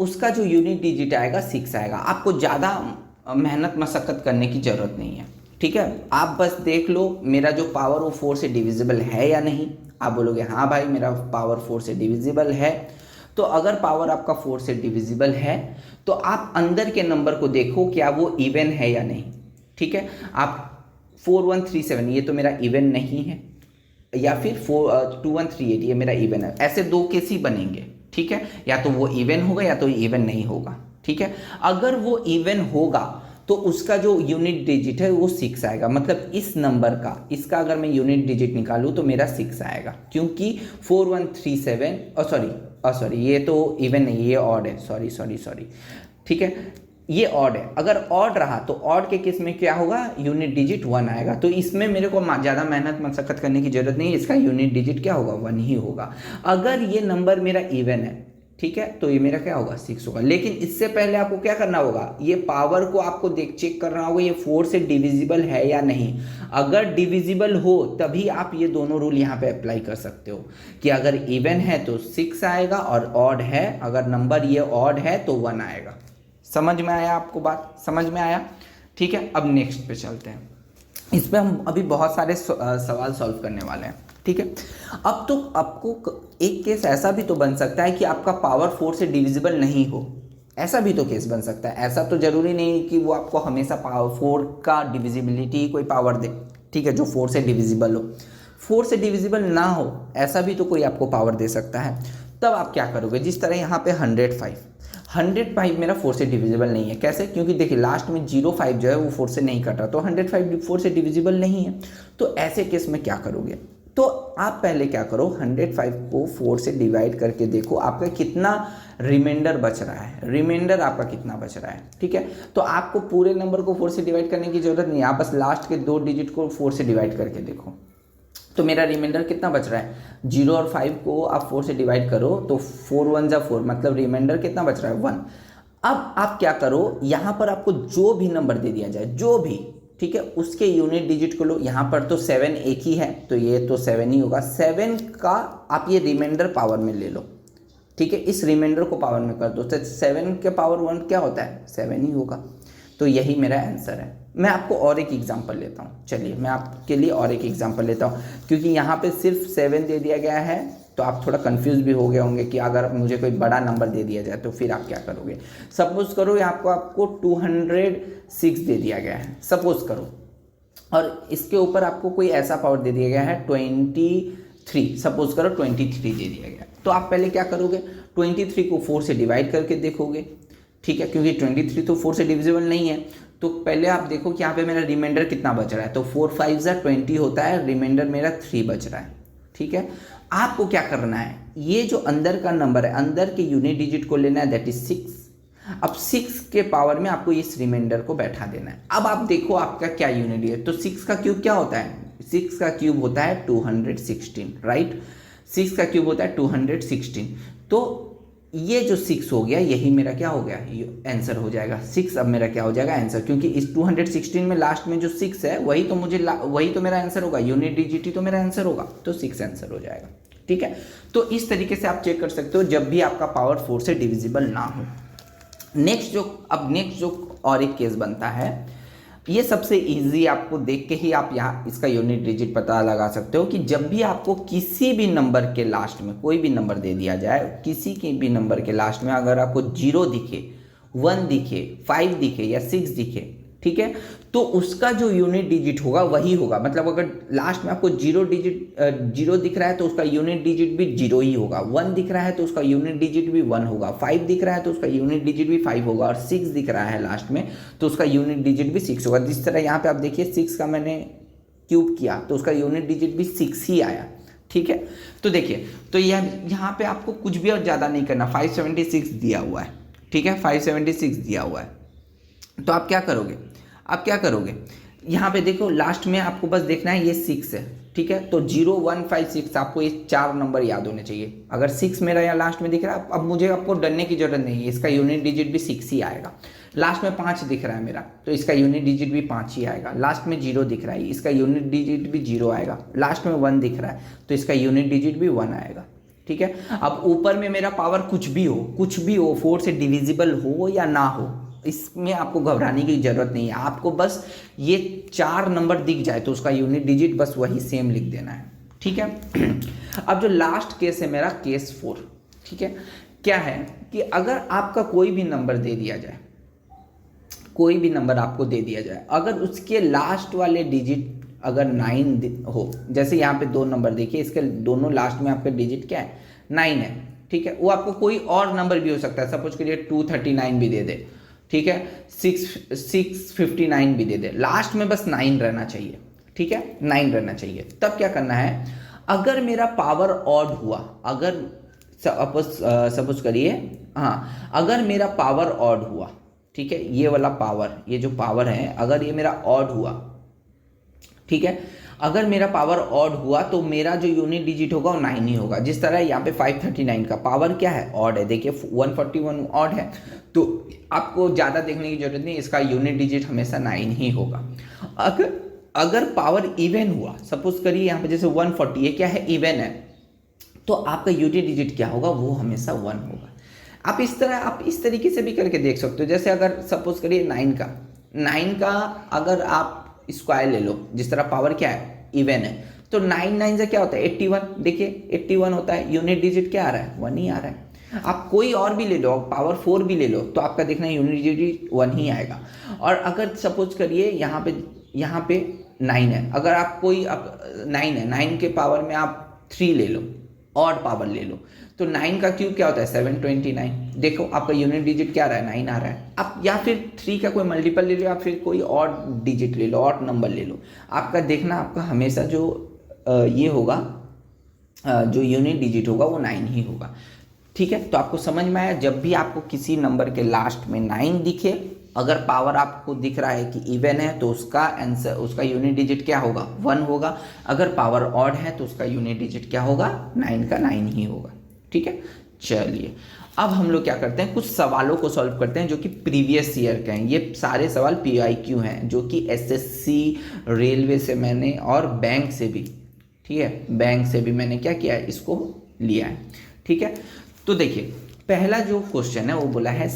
उसका जो यूनिट डिजिट आएगा 6 आएगा। आपको ज़्यादा मेहनत मशक्कत करने की ज़रूरत नहीं है। ठीक है, आप बस देख लो मेरा जो पावर वो 4 से डिविजिबल है या नहीं। आप बोलोगे हाँ भाई मेरा पावर 4 से डिविजिबल है। तो अगर पावर आपका 4 से डिविजिबल है तो आप अंदर के नंबर को देखो क्या वो इवन है या नहीं। ठीक है, आप 4137 ये तो मेरा इवन नहीं है, या फिर 2138 ये मेरा इवन है। ऐसे 2 केस ही बनेंगे। ठीक है, या तो वो इवन होगा या तो इवन नहीं होगा। ठीक है, अगर वो इवन होगा तो उसका जो यूनिट डिजिट है वो 6 आएगा। मतलब इस नंबर का, इसका अगर मैं यूनिट डिजिट निकालूं तो मेरा 6 आएगा, क्योंकि 4137 सॉरी ये तो इवन नहीं, ये ऑड है। सॉरी। ठीक है, ये ऑड है। अगर ऑड रहा तो ऑड के केस में क्या होगा? यूनिट डिजिट 1 आएगा। तो इसमें मेरे को ज़्यादा मेहनत मशक्कत करने की जरूरत नहीं है, इसका यूनिट डिजिट क्या होगा? 1 ही होगा। अगर ये नंबर मेरा इवन है, ठीक है, तो ये मेरा क्या होगा? 6 होगा। लेकिन इससे पहले आपको क्या करना होगा? ये पावर को आपको चेक करना होगा ये 4 से डिविजिबल है या नहीं। अगर डिविजिबल हो तभी आप ये दोनों रूल यहाँ पे अप्लाई कर सकते हो कि अगर इवन है तो 6 आएगा और ऑड है, अगर नंबर ये ऑड है तो 1 आएगा। समझ में आया आपको? बात समझ में आया? ठीक है, अब नेक्स्ट पे चलते हैं। इस पे हम अभी बहुत सारे सवाल सॉल्व करने वाले हैं। ठीक है, अब तो आपको एक केस ऐसा भी तो बन सकता है कि आपका पावर 4 से डिविजिबल नहीं हो। ऐसा भी तो केस बन सकता है। ऐसा तो जरूरी नहीं कि वो आपको हमेशा पावर 4 का डिविजिबिलिटी कोई पावर दे। ठीक है, जो 4 से डिविजिबल हो। 4 से डिविजिबल ना हो ऐसा भी तो कोई आपको पावर दे सकता है। तब आप क्या करोगे? जिस तरह यहाँ पे 105 मेरा 4 से डिविजिबल नहीं है। कैसे? क्योंकि देखिए लास्ट में 05 जो है वो 4 से नहीं कटा, तो 105 4 से डिविजिबल नहीं है। तो ऐसे केस में क्या करोगे? तो आप पहले क्या करो, 105 को 4 से डिवाइड करके देखो आपका कितना रिमाइंडर बच रहा है। रिमाइंडर आपका कितना बच रहा है। ठीक है, तो आपको पूरे नंबर को 4 से डिवाइड करने की जरूरत नहीं है, आप बस लास्ट के 2 डिजिट को 4 से डिवाइड करके देखो। तो मेरा रिमाइंडर कितना बच रहा है? 0 और 5 को आप 4 से डिवाइड करो तो 4 1 जा 4, मतलब रिमाइंडर कितना बच रहा है? 1। अब आप क्या करो, यहाँ पर आपको जो भी नंबर दे दिया जाए, जो भी, ठीक है, उसके यूनिट डिजिट को लो। यहाँ पर तो 7 एक ही है तो ये तो 7 ही होगा। 7 का आप ये रिमाइंडर पावर में ले लो। ठीक है, इस रिमाइंडर को पावर में कर दो तो 7 के पावर 1 क्या होता है? 7 ही होगा। तो यही मेरा आंसर है। मैं आपको और एक एग्जांपल लेता हूँ। चलिए मैं आपके लिए और एक एग्जांपल लेता हूँ, क्योंकि यहाँ पे सिर्फ 7 दे दिया गया है तो आप थोड़ा कंफ्यूज भी हो गए होंगे कि अगर मुझे कोई बड़ा नंबर दे दिया जाए तो फिर आप क्या करोगे। सपोज करो आपको 206 दे दिया गया है, सपोज करो, और इसके ऊपर आपको कोई ऐसा पावर दे दिया गया है 23, सपोज करो 23 दे दिया गया। तो आप पहले क्या करोगे? 23 को 4 से डिवाइड करके देखोगे। ठीक है, क्योंकि 23 तो 4 से डिविजिबल नहीं है। तो पहले आप देखो कि यहाँ पे मेरा रिमाइंडर कितना बच रहा है। तो 4 5 जा 20 होता है, रिमाइंडर मेरा 3 बच रहा है। ठीक है, आपको क्या करना है, ये जो अंदर का नंबर है, अंदर के यूनिट डिजिट को लेना है, दैट इज 6। अब 6 के पावर में आपको इस रिमाइंडर को बैठा देना है। अब आप देखो आपका क्या यूनिट है। तो 6 का क्यूब क्या होता है? 6 का क्यूब होता है 216, राइट। 6 का क्यूब होता है 216। तो ये जो 6 हो गया, यही मेरा क्या हो गया? ये आंसर हो जाएगा। 6 अब मेरा क्या हो जाएगा? आंसर, क्योंकि इस 216 में लास्ट में जो 6 है वही तो मेरा आंसर होगा। यूनिट डिजिट ही तो मेरा आंसर होगा, तो 6 आंसर हो जाएगा। ठीक है, तो इस तरीके से आप चेक कर सकते हो जब भी आपका पावर 4 से डिविजिबल ना हो। नेक्स्ट जो और एक केस बनता है, ये सबसे इजी, आपको देख के ही आप यहाँ इसका यूनिट डिजिट पता लगा सकते हो कि जब भी आपको किसी भी नंबर के लास्ट में कोई भी नंबर दे दिया जाए, किसी के भी नंबर के लास्ट में अगर आपको 0 दिखे, 1 दिखे, 5 दिखे या 6 दिखे, ठीक है, तो उसका जो यूनिट डिजिट होगा वही होगा। मतलब अगर लास्ट में आपको 0 दिख रहा है तो उसका यूनिट डिजिट भी 0 ही होगा, 1 दिख रहा है तो उसका यूनिट डिजिट भी 1 होगा, 5 दिख रहा है तो उसका यूनिट डिजिट भी 5 होगा, और 6 दिख रहा है लास्ट में तो उसका यूनिट डिजिट भी 6 होगा। जिस तरह यहाँ पे आप देखिए 6 का मैंने क्यूब किया तो उसका यूनिट डिजिट भी 6 ही आया, ठीक है। तो देखिए, तो यहाँ पे आपको कुछ भी और ज़्यादा नहीं करना, 576 दिया हुआ है, ठीक है, 576 दिया हुआ है। तो आप क्या करोगे, यहाँ पे देखो लास्ट में आपको बस देखना है ये 6 है, ठीक है। तो 0 1 5 6 आपको ये 4 नंबर याद होने चाहिए। अगर 6 मेरा यहाँ लास्ट में दिख रहा है, अब मुझे आपको डरने की जरूरत नहीं है, इसका यूनिट डिजिट भी 6 ही आएगा। लास्ट में 5 दिख रहा है मेरा तो इसका यूनिट डिजिट भी 5 ही आएगा। लास्ट में 0 दिख रहा है, इसका यूनिट डिजिट भी 0 आएगा। लास्ट में 1 दिख रहा है तो इसका यूनिट डिजिट भी 1 आएगा, ठीक है। अब ऊपर में मेरा पावर कुछ भी हो, 4 से डिविजिबल हो या ना हो, इसमें आपको घबराने की जरूरत नहीं है। आपको बस ये 4 नंबर दिख जाए तो उसका यूनिट डिजिट बस वही सेम लिख देना है, ठीक है। अब जो लास्ट केस है मेरा, केस 4, ठीक है, क्या है कि अगर आपका कोई भी नंबर दे दिया जाए, कोई भी नंबर आपको दे दिया जाए, अगर उसके लास्ट वाले डिजिट अगर 9 हो, जैसे यहाँ पे 2 नंबर देखिए, इसके दोनों लास्ट में आपका डिजिट क्या है, 9 है, ठीक है। वो आपको कोई और नंबर भी हो सकता है, सपोज करिए 239 भी दे दे, ठीक है, 659 भी दे दे, लास्ट में बस 9 रहना चाहिए, ठीक है, 9 रहना चाहिए। तब क्या करना है, अगर मेरा पावर ऑड हुआ, अगर सपोज करिए, हाँ, अगर मेरा पावर ऑड हुआ, ठीक है, ये वाला पावर, ये जो पावर है अगर ये मेरा ऑड हुआ, ठीक है, अगर मेरा पावर ऑड हुआ तो मेरा जो यूनिट डिजिट होगा वो 9 ही होगा। जिस तरह यहाँ पे 539 का पावर क्या है, ऑड है, देखिए 141 ऑड है, तो आपको ज़्यादा देखने की जरूरत नहीं, इसका यूनिट डिजिट हमेशा 9 ही होगा। अगर पावर इवन हुआ, सपोज करिए यहाँ पे जैसे 140, ये क्या है, इवन है, तो आपका यूनिट डिजिट क्या होगा, वो हमेशा 1 होगा। आप इस तरीके से भी करके देख सकते हो। जैसे अगर सपोज करिए 9 का अगर आप स्क्वायर ले लो, जिस तरह पावर क्या है, इवन है, तो 9 से क्या होता है, 81, देखिए 81 होता है, यूनिट डिजिट क्या आ रहा है, 1 ही आ रहा है। आप कोई और भी ले लो, पावर 4 भी ले लो, तो आपका देखना यूनिट डिजिट 1 ही आएगा। और अगर सपोज करिए यहाँ पे 9 है, अगर आप 9 है, 9 के पावर में आप 3 ले लो, ऑड पावर ले लो, तो 9 का क्यूब क्या होता है, 729, देखो आपका यूनिट डिजिट क्या आ रहा है, 9 आ रहा है। आप या फिर 3 का कोई मल्टीपल ले लो, या फिर कोई और डिजिट ले लो, और नंबर ले लो, आपका देखना आपका हमेशा जो ये होगा, जो यूनिट डिजिट होगा वो 9 ही होगा, ठीक है। तो आपको समझ में आया, जब भी आपको किसी नंबर के लास्ट में 9 दिखे, अगर पावर आपको दिख रहा है कि इवन है तो उसका आंसर, उसका यूनिट डिजिट क्या होगा, 1 होगा। अगर पावर ऑड है तो उसका यूनिट डिजिट क्या होगा, 9 का 9 ही होगा, ठीक है। चलिए अब हम लोग क्या करते हैं, कुछ सवालों को सॉल्व करते हैं जो कि प्रीवियस ईयर के हैं। ये सारे सवाल PIQ हैं, जो कि SSC, रेलवे से मैंने, और बैंक से भी, ठीक है, बैंक से भी मैंने क्या किया है, इसको लिया है, ठीक है। तो देखिए पहला जो क्वेश्चन है वो बोला है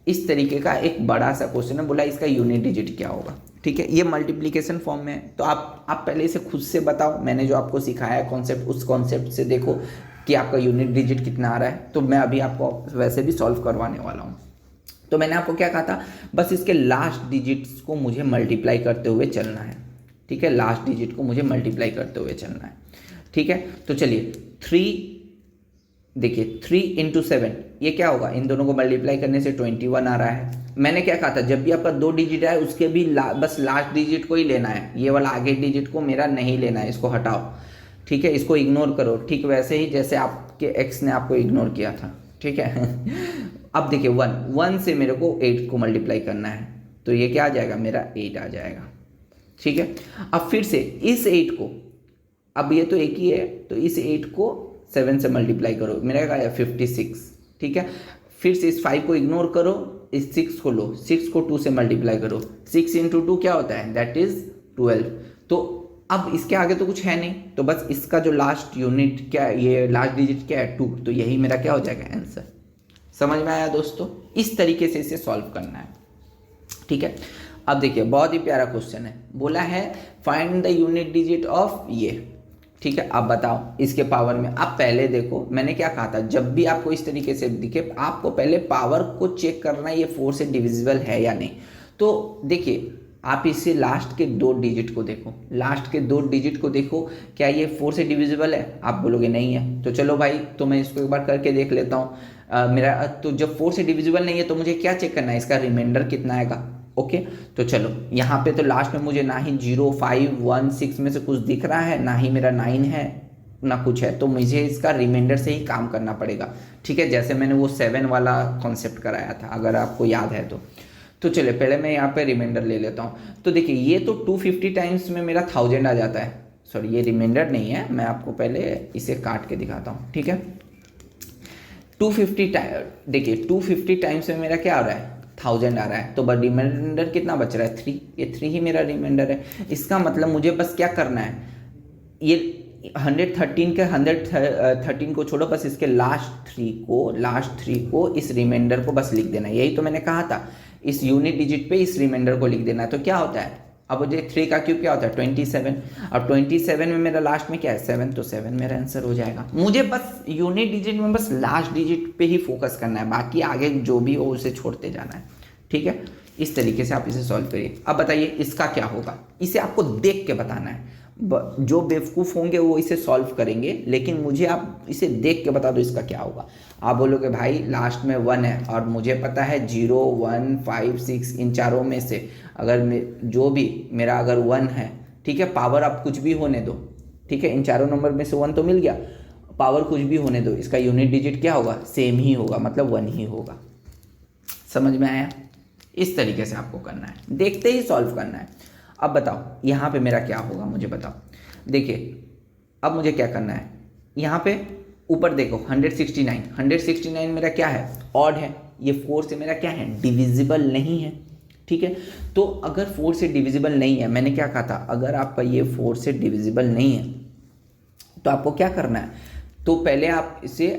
इस तरीके का, एक बड़ा सा क्वेश्चन है, बोला इसका यूनिट डिजिट क्या होगा, ठीक है। ये मल्टीप्लिकेशन फॉर्म में है, तो आप पहले इसे खुद से बताओ, मैंने जो आपको सिखाया है कॉन्सेप्ट, उस कॉन्सेप्ट से देखो कि आपका यूनिट डिजिट कितना आ रहा है। तो मैं अभी आपको वैसे भी सॉल्व करवाने वाला हूँ। तो मैंने आपको क्या कहा था, बस इसके लास्ट डिजिट्स को मुझे मल्टीप्लाई करते हुए चलना है, ठीक है, लास्ट डिजिट को मुझे मल्टीप्लाई करते हुए चलना है, ठीक है। तो चलिए 3, देखिए 3 × 7 ये क्या होगा, इन दोनों को मल्टीप्लाई करने से 21 आ रहा है। मैंने क्या कहा था, जब भी आपका 2 डिजिट आए उसके भी बस लास्ट डिजिट को ही लेना है, ये वाला आगे डिजिट को मेरा नहीं लेना है, इसको हटाओ, ठीक है, इसको इग्नोर करो, ठीक वैसे ही जैसे आपके एक्स ने आपको इग्नोर किया था, ठीक है। अब देखिए 1 से मेरे को 8 को मल्टीप्लाई करना है, तो ये क्या आ जाएगा, मेरा 8 आ जाएगा, ठीक है। अब फिर से इस 8 को, अब ये तो एक ही है, तो इस 8 को 7 से मल्टीप्लाई करो, मेरा क्या है 56, ठीक है। फिर से इस 5 को इग्नोर करो, इस 6 को लो, 6 को 2 से मल्टीप्लाई करो, 6 × 2 क्या होता है, दैट इज 12। तो अब इसके आगे तो कुछ है नहीं, तो बस इसका जो लास्ट यूनिट क्या है, ये लास्ट डिजिट क्या है, 2, तो यही मेरा क्या हो जाएगा, आंसर। समझ में आया दोस्तों, इस तरीके से इसे सॉल्व करना है, ठीक है। अब देखिए बहुत ही प्यारा क्वेश्चन है, बोला है find the unit digit of ये, ठीक है। अब बताओ इसके पावर में, आप पहले देखो मैंने क्या कहा था, जब भी आपको इस तरीके से दिखे आपको पहले पावर को चेक करना है ये 4 से डिविजिबल है या नहीं। तो देखिए आप इसे लास्ट के 2 डिजिट को देखो, लास्ट के 2 डिजिट को देखो, क्या ये 4 से डिविजिबल है? आप बोलोगे नहीं है, तो चलो भाई तो मैं इसको एक बार करके देख लेता हूँ। मेरा तो जब 4 से डिविजिबल नहीं है तो मुझे क्या चेक करना है, इसका रिमाइंडर कितना आएगा। ओके तो चलो यहाँ पे तो लास्ट में मुझे ना ही 0, 5, 1, 6 में से कुछ दिख रहा है, ना ही मेरा 9 है, ना कुछ है, तो मुझे इसका रिमाइंडर से ही काम करना पड़ेगा, ठीक है। जैसे मैंने वो 7 वाला कॉन्सेप्ट कराया था, अगर आपको याद है तो चलिए पहले मैं यहाँ पे रिमाइंडर ले लेता हूँ। तो देखिए ये तो 250 टाइम्स में मेरा 1000 आ जाता है, सॉरी ये रिमाइंडर नहीं है, मैं आपको पहले इसे काट के दिखाता हूँ, ठीक है। 250 देखिए 250 टाइम्स में मेरा क्या आ रहा है, 1000 आ रहा है, तो रिमाइंडर कितना बच रहा है, 3, ये 3 ही मेरा रिमाइंडर है। इसका मतलब मुझे बस क्या करना है, ये 113 के 113 को छोड़ो, बस इसके लास्ट 3 को इस रिमाइंडर को बस लिख देना है। यही तो मैंने कहा था, इस यूनिट डिजिट पे इस रिमाइंडर को लिख देना है। तो क्या होता है, अब मुझे 3 का क्यूब क्या होता है 27, अब 27 में मेरा लास्ट में क्या है 7, तो 7 मेरा आंसर हो जाएगा। मुझे बस यूनिट डिजिट में बस लास्ट डिजिट पे ही फोकस करना है, बाकी आगे जो भी हो उसे छोड़ते जाना है, ठीक है। इस तरीके से आप इसे सॉल्व करिए। अब बताइए इसका क्या होगा, इसे आपको देख के बताना है। जो बेवकूफ़ होंगे वो इसे सॉल्व करेंगे, लेकिन मुझे आप इसे देख के बता दो इसका क्या होगा। आप बोलोगे भाई लास्ट में 1 है और मुझे पता है 0, 1, 5, 6 इन चारों में से अगर जो भी मेरा अगर 1 है, ठीक है, पावर आप कुछ भी होने दो, ठीक है, इन चारों नंबर में से 1 तो मिल गया, पावर कुछ भी होने दो, इसका यूनिट डिजिट क्या होगा, सेम ही होगा, मतलब 1 ही होगा। समझ में आया? इस तरीके से आपको करना है, देखते ही सॉल्व करना है। अब बताओ यहाँ पे मेरा क्या होगा, मुझे बताओ। देखिए अब मुझे क्या करना है, यहाँ पे ऊपर देखो 169 मेरा क्या है, ऑड है, ये 4 से मेरा क्या है, डिविजिबल नहीं है, ठीक है। तो अगर 4 से डिविजिबल नहीं है, मैंने क्या कहा था, अगर आपका ये 4 से डिविजिबल नहीं है तो आपको क्या करना है, तो पहले आप इसे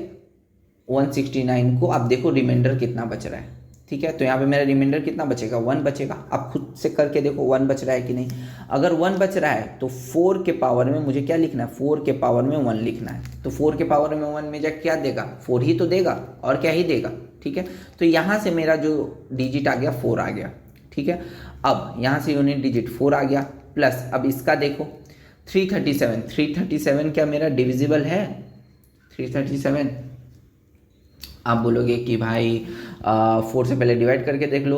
169 को आप देखो रिमाइंडर कितना बच रहा है, ठीक है। तो यहाँ पे मेरा रिमाइंडर कितना बचेगा, 1 बचेगा। आप खुद से करके देखो 1 बच रहा है कि नहीं। अगर 1 बच रहा है तो 4 के पावर में मुझे क्या लिखना है, 4 के पावर में 1 लिखना है। तो 4 के पावर में 1 में जा क्या देगा, 4 ही तो देगा, और क्या ही देगा, ठीक है। तो यहाँ से मेरा जो डिजिट आ गया 4 आ गया, ठीक है। अब यहाँ से यूनिट डिजिट 4 आ गया, प्लस अब इसका देखो 337 क्या मेरा डिविजिबल है, 337। आप बोलोगे कि भाई 4 से पहले डिवाइड करके देख लो,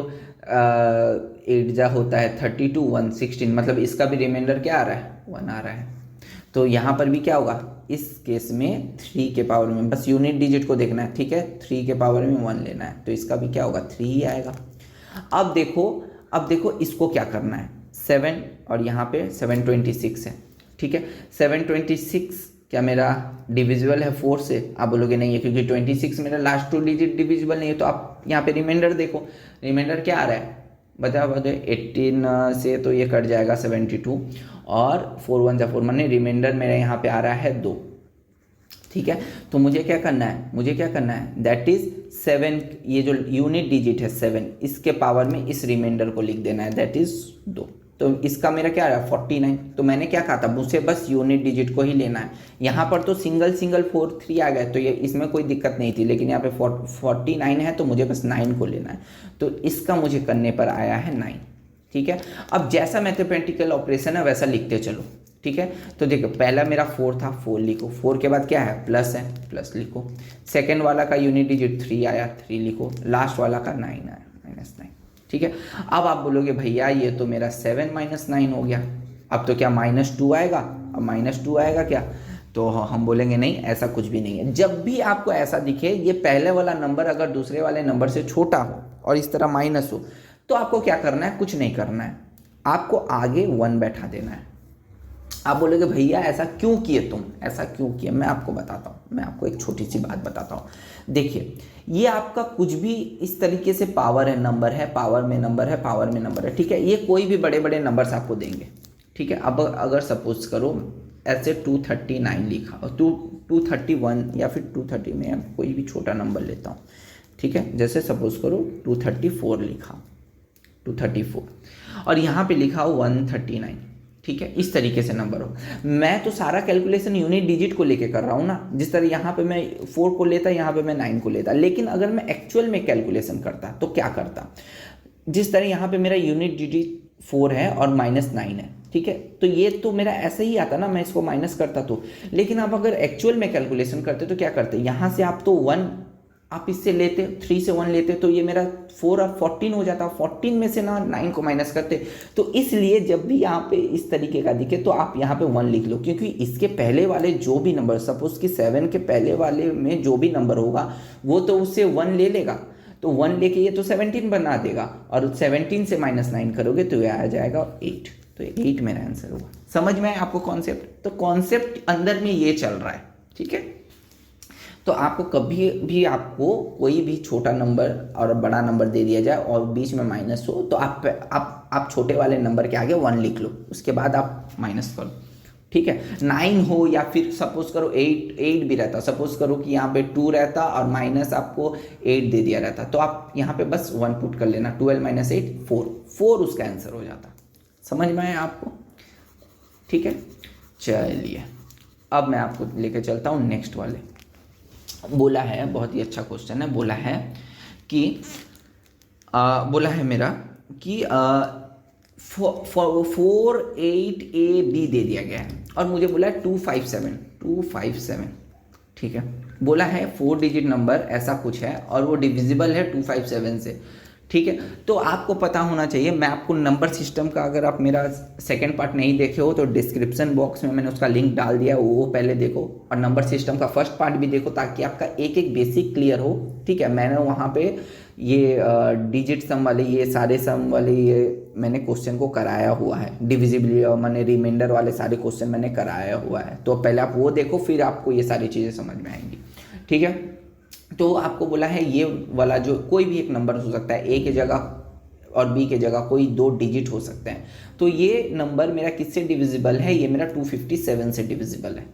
8 जा होता है 32, 1 16, मतलब इसका भी रिमाइंडर क्या आ रहा है, 1 आ रहा है। तो यहाँ पर भी क्या होगा, इस केस में 3 के पावर में बस यूनिट डिजिट को देखना है, ठीक है, 3 के पावर में 1 लेना है, तो इसका भी क्या होगा 3 ही आएगा। अब देखो इसको क्या करना है, 7 और यहाँ पे 726 है, ठीक है। 726 क्या मेरा डिविजिबल है 4 से, आप बोलोगे नहीं है, क्योंकि 26 मेरा लास्ट 2 डिजिट डिविजिबल नहीं है। तो आप यहाँ पे रिमाइंडर देखो, रिमाइंडर क्या आ रहा है, बताओ 18 से तो ये कट जाएगा 72, और 4 1 जा 4, माने रिमाइंडर मेरा यहाँ पे आ रहा है 2, ठीक है। तो मुझे क्या करना है, दैट इज 7, ये जो यूनिट डिजिट है 7, इसके पावर में इस रिमाइंडर को लिख देना है, दैट इज 2। तो इसका मेरा क्या आ रहा है 49। तो मैंने क्या कहा था, मुझसे बस यूनिट डिजिट को ही लेना है। यहाँ पर तो सिंगल 4 3 आ गए, तो ये इसमें कोई दिक्कत नहीं थी, लेकिन यहाँ पे 49 है, तो मुझे बस 9 को लेना है। तो इसका मुझे करने पर आया है 9, ठीक है। अब जैसा मैथमेटिकल ऑपरेशन है वैसा लिखते चलो, ठीक है। तो देखो पहला मेरा 4 था, 4 लिखो, 4 के बाद क्या है, प्लस है, प्लस लिखो। सेकेंड वाला का यूनिट डिजिट 3 आया, 3 लिखो। लास्ट वाला का 9 आया, -9, ठीक है। अब आप बोलोगे भैया ये तो मेरा 7 - 9 हो गया, अब तो क्या -2 आएगा, अब -2 आएगा क्या, तो हम बोलेंगे नहीं, ऐसा कुछ भी नहीं है। जब भी आपको ऐसा दिखे, ये पहले वाला नंबर अगर दूसरे वाले नंबर से छोटा हो और इस तरह माइनस हो, तो आपको क्या करना है, कुछ नहीं करना है, आपको आगे 1 बैठा देना है। आप बोलोगे भैया ऐसा क्यों किए तुम, ऐसा क्यों किए, मैं आपको बताता हूँ, मैं आपको एक छोटी सी बात बताता हूँ। देखिए ये आपका कुछ भी इस तरीके से पावर है, नंबर है, पावर में नंबर है, पावर में नंबर है, ठीक है। ये कोई भी बड़े बड़े नंबर्स आपको देंगे, ठीक है। अब अगर सपोज करो ऐसे 239 लिखा और 231 या फिर 230 में कोई भी छोटा नंबर लेता हूँ, ठीक है। जैसे सपोज करो 234 लिखा, 234 और यहाँ पे लिखा हो 139, ठीक है, इस तरीके से नंबर हो। मैं तो सारा कैलकुलेशन यूनिट डिजिट को लेके कर रहा हूँ ना, जिस तरह यहाँ पे मैं 4 को लेता, यहाँ पे मैं 9 को लेता, लेकिन अगर मैं एक्चुअल में कैलकुलेशन करता तो क्या करता, जिस तरह यहाँ पे मेरा यूनिट डिजिट 4 है और -9 है, ठीक है, तो ये तो मेरा ऐसे ही आता ना, मैं इसको माइनस करता तो। लेकिन आप अगर एक्चुअल में कैलकुलेशन करते तो क्या करते, यहाँ से आप तो 1 आप इससे लेते, 3 से 1 लेते तो ये मेरा 4 और 14 हो जाता, 14 में से ना 9 को माइनस करते। तो इसलिए जब भी यहाँ पे इस तरीके का दिखे तो आप यहाँ पे 1 लिख लो, क्योंकि इसके पहले वाले जो भी नंबर, सपोज कि 7 के पहले वाले में जो भी नंबर होगा वो तो उससे 1 ले लेगा, तो 1 लेके ये तो 17 बना देगा, और 17 से -9 करोगे तो ये आ जाएगा 8, तो 8 मेरा आंसर होगा। समझ में आया आपको कॉन्सेप्ट? तो कॉन्सेप्ट अंदर में ये चल रहा है, ठीक है। तो आपको कभी भी आपको कोई भी छोटा नंबर और बड़ा नंबर दे दिया जाए और बीच में माइनस हो, तो आप छोटे वाले नंबर के आगे 1 लिख लो, उसके बाद आप माइनस करो, ठीक है। 9 हो या फिर सपोज करो 8 भी रहता, सपोज करो कि यहाँ पे 2 रहता और माइनस आपको 8 दे दिया रहता, तो आप यहाँ पे बस 1 पुट कर लेना, 12 - 8 4 उसका आंसर हो जाता। समझ में आया आपको? ठीक है, चलिए अब मैं आपको लेके चलता हूँ नेक्स्ट वाले। बोला है, बहुत ही अच्छा क्वेश्चन है, बोला है कि बोला है मेरा कि 48AB दे दिया गया है और मुझे बोला है 257, ठीक है। बोला है 4 डिजिट नंबर ऐसा कुछ है और वो डिविजिबल है 257 से, ठीक है। तो आपको पता होना चाहिए, मैं आपको नंबर सिस्टम का, अगर आप मेरा सेकंड पार्ट नहीं देखे हो तो डिस्क्रिप्शन बॉक्स में मैंने उसका लिंक डाल दिया, वो पहले देखो, और नंबर सिस्टम का फर्स्ट पार्ट भी देखो ताकि आपका एक एक बेसिक क्लियर हो, ठीक है। मैंने वहाँ पे ये डिजिट सम वाले, ये सारे सम वाले, ये मैंने क्वेश्चन को कराया हुआ है, डिविजिबल मैंने रिमाइंडर वाले सारे क्वेश्चन मैंने कराया हुआ है, तो पहले आप वो देखो, फिर आपको ये सारी चीज़ें समझ में आएंगी, ठीक है। तो आपको बोला है ये वाला जो कोई भी एक नंबर हो सकता है, ए की जगह और बी की जगह कोई 2 डिजिट हो सकते हैं, तो ये नंबर मेरा किससे डिविजिबल है, ये मेरा 257 से डिविजिबल है,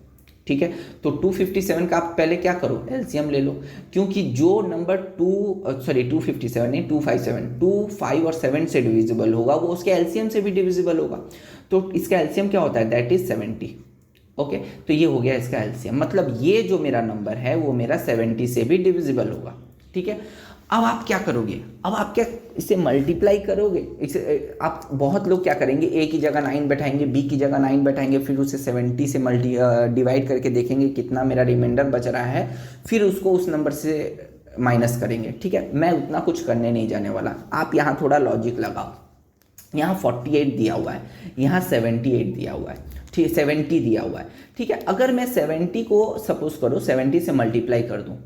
ठीक है। तो 257 का आप पहले क्या करो, एलसीएम ले लो, क्योंकि जो नंबर 257 नहीं 257, 2, 5 और 7 से डिविजिबल होगा वो उसके एलसीएम से भी डिविजिबल होगा, तो इसका एलसीएम क्या होता है, दैट इज 70, ओके। तो ये हो गया इसका एलसीएम, मतलब ये जो मेरा नंबर है वो मेरा 70 से भी डिविजिबल होगा, ठीक है। अब आप क्या करोगे, अब आप क्या इसे मल्टीप्लाई करोगे, इसे आप, बहुत लोग क्या करेंगे, ए की जगह 9 बैठाएंगे, बी की जगह 9 बैठाएंगे, फिर उसे 70 से डिवाइड करके देखेंगे कितना मेरा रिमाइंडर बच रहा है, फिर उसको उस नंबर से माइनस करेंगे, ठीक है। मैं उतना कुछ करने नहीं जाने वाला, आप यहाँ थोड़ा लॉजिक लगाओ। यहाँ 48 दिया हुआ है, यहाँ 78 दिया हुआ है, ठीक, 70 दिया हुआ है, ठीक है। अगर मैं 70 को सपोज करो 70 से मल्टीप्लाई कर दूँ,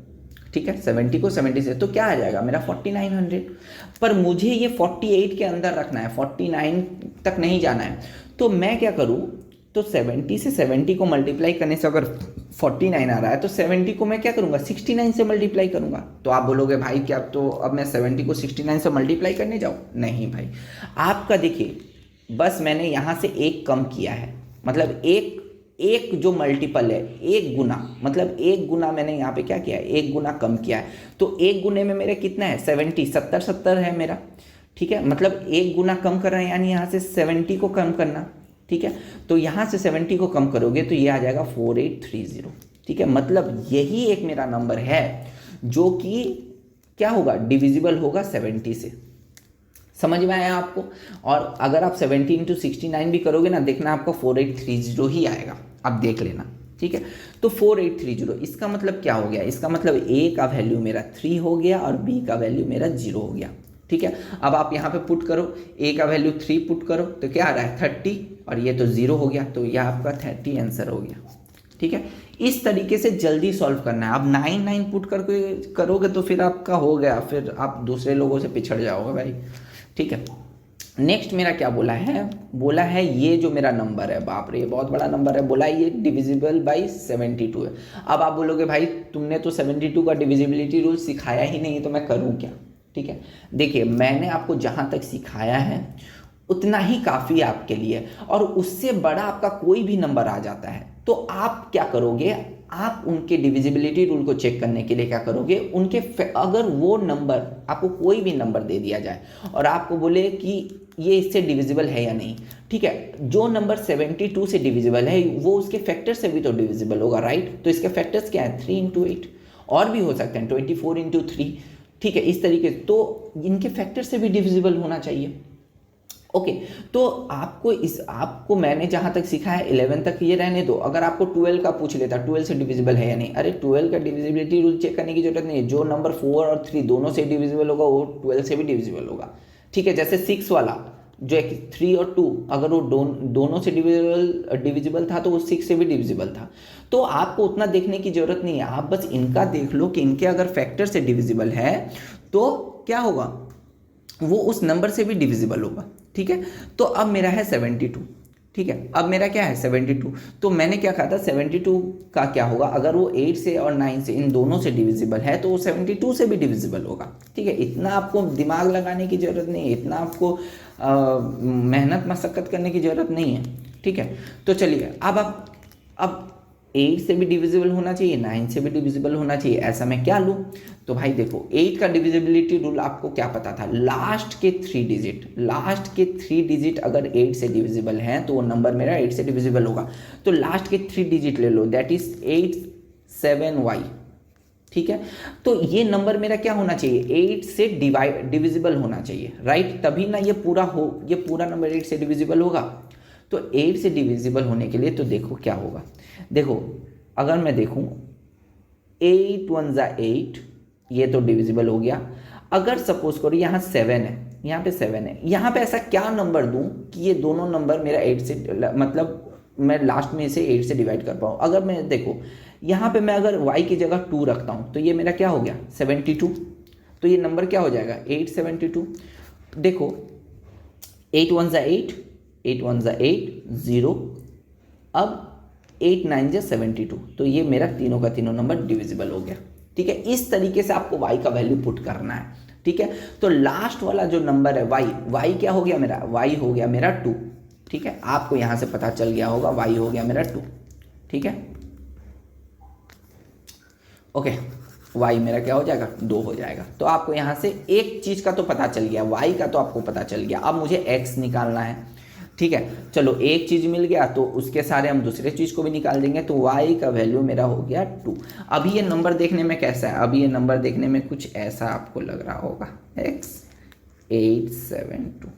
ठीक है, 70 को 70 से, तो क्या आ जाएगा मेरा 4900, पर मुझे ये 48 के अंदर रखना है, 49 तक नहीं जाना है, तो मैं क्या करूँ, तो 70 से 70 को मल्टीप्लाई करने से अगर 49 आ रहा है तो 70 को मैं क्या करूँगा, 69 से मल्टीप्लाई करूँगा। तो आप बोलोगे भाई क्या, तो अब मैं 70 को 69 से मल्टीप्लाई करने जाऊँ, नहीं भाई, आपका देखिए, बस मैंने यहाँ से एक कम किया है, मतलब एक जो मल्टीपल है, एक गुना, मतलब एक गुना मैंने यहाँ पे क्या किया है, एक गुना कम किया है, तो एक गुने में मेरे कितना है, 70, 70 है मेरा, ठीक है, मतलब एक गुना कम कर रहे हैं, यानी यहाँ से 70 को कम करना, ठीक है। तो यहाँ से 70 को कम करोगे तो ये आ जाएगा 4830, ठीक है। मतलब यही एक मेरा नंबर है जो कि क्या होगा, डिविजिबल होगा 70 से। समझ में आया आपको? और अगर आप 70 × 69 भी करोगे ना, देखना आपको 4830 ही आएगा, आप देख लेना, ठीक है। तो 4830, इसका मतलब क्या हो गया, इसका मतलब ए का वैल्यू मेरा 3 हो गया और बी का वैल्यू मेरा 0 हो गया, ठीक है। अब आप यहाँ पे पुट करो, ए का वैल्यू 3 पुट करो तो क्या आ रहा है 30, और ये तो 0 हो गया, तो यह आपका 30 आंसर हो गया, ठीक है। इस तरीके से जल्दी सॉल्व करना है। अब 9 पुट करके करोगे तो फिर आपका हो गया, फिर आप दूसरे लोगों से पिछड़ जाओगे भाई, ठीक है। नेक्स्ट मेरा क्या बोला है ये जो मेरा नंबर है, बाप रे ये बहुत बड़ा नंबर है, बोला है ये डिविजिबल बाई 72 है। अब आप बोलोगे भाई तुमने तो 72 का डिविजिबिलिटी रूल सिखाया ही नहीं, तो मैं करूँ क्या, ठीक है। देखिए मैंने आपको जहाँ तक सिखाया है उतना ही काफ़ी आपके लिए, और उससे बड़ा आपका कोई भी नंबर आ जाता है तो आप क्या करोगे, आप उनके डिविजिबिलिटी रूल को चेक करने के लिए क्या करोगे, उनके अगर वो नंबर, आपको कोई भी नंबर दे दिया जाए और आपको बोले कि ये इससे डिविजिबल है या नहीं, ठीक है, जो नंबर 72 से डिविजिबल है वो उसके फैक्टर से भी तो डिविजिबल होगा, राइट। तो इसके फैक्टर्स क्या है, 3 × 8, और भी हो सकते हैं 24 × 3, ठीक है, इस तरीके। तो इनके फैक्टर से भी डिविजिबल होना चाहिए। ओके, तो आपको मैंने जहाँ तक सिखा है 11 तक ये रहने दो। अगर आपको 12 का पूछ लेता, 12 से डिविजिबल है या नहीं, अरे 12 का डिविजिबिलिटी रूल चेक करने की जरूरत नहीं है। जो नंबर 4 और 3 दोनों से डिविजिबल होगा वो 12 से भी डिविजिबल होगा, ठीक है। जैसे 6 वाला जो है 3 और 2, अगर वो दोनों से डिविजिबल था तो वो 6 से भी डिविजिबल था। तो आपको उतना देखने की जरूरत नहीं है, आप बस इनका देख लो कि इनके अगर फैक्टर से डिविजिबल है तो क्या होगा, वो उस नंबर से भी डिविजिबल होगा, ठीक है। तो अब मेरा है 72, ठीक है, अब मेरा क्या है 72। तो मैंने क्या कहा था, 72 का क्या होगा, अगर वो 8 से और 9 से, इन दोनों से डिविजिबल है तो वो 72 से भी डिविजिबल होगा, ठीक है। इतना आपको दिमाग लगाने की ज़रूरत नहीं है, इतना आपको मेहनत मशक्क़त करने की ज़रूरत नहीं है, ठीक है। तो चलिए अब 8 से भी डिविजिबल होना चाहिए, 9 से भी डिविजिबल होना चाहिए, ऐसा मैं क्या लूँ। तो भाई देखो 8 का डिविजिबिलिटी रूल आपको क्या पता था, लास्ट के 3 डिजिट अगर 8 से डिविजिबल हैं तो वो नंबर मेरा 8 से डिविजिबल होगा। तो लास्ट के 3 डिजिट ले लो, दैट इज 87y, ठीक है। तो ये नंबर मेरा क्या होना चाहिए, 8 से डिविजिबल होना चाहिए, राइट। तभी ना ये पूरा नंबर 8 से डिविजिबल होगा। तो 8 से डिविजिबल होने के लिए तो देखो क्या होगा, देखो अगर मैं देखूं 8 1 ज़ा 8, ये तो डिविजिबल हो गया। अगर सपोज करो यहाँ 7 है, यहाँ पे 7 है, यहाँ पे ऐसा क्या नंबर दूं कि ये दोनों नंबर मेरा 8 से, मतलब मैं लास्ट में इसे 8 से डिवाइड कर पाऊँ। अगर मैं देखो यहाँ पे मैं अगर y की जगह 2 रखता हूँ तो ये मेरा क्या हो गया 72, तो ये नंबर क्या हो जाएगा 872। देखो 8 1 ज़ा 8, 8 1 ज़ा 8, 0, अब 8 9 ज़ा 72, तो ये मेरा तीनों का तीनों नंबर डिविजिबल हो गया, ठीक है। इस तरीके से आपको y का वैल्यू पुट करना है, ठीक है। तो लास्ट वाला जो नंबर है y क्या हो गया मेरा, y हो गया मेरा 2, ठीक है। आपको यहाँ से पता चल गया होगा y हो गया मेरा 2, ठीक है। ओके, y मेरा क्या हो जाएगा 2 हो जाएगा। तो आपको यहाँ से एक चीज़ का तो पता चल गया, y का तो आपको पता चल गया। अब मुझे x निकालना है, ठीक है। चलो एक चीज़ मिल गया तो उसके सारे हम दूसरे चीज़ को भी निकाल देंगे। तो y का वैल्यू मेरा हो गया 2। अभी ये नंबर देखने में कैसा है, अभी ये नंबर देखने में कुछ ऐसा आपको लग रहा होगा x872,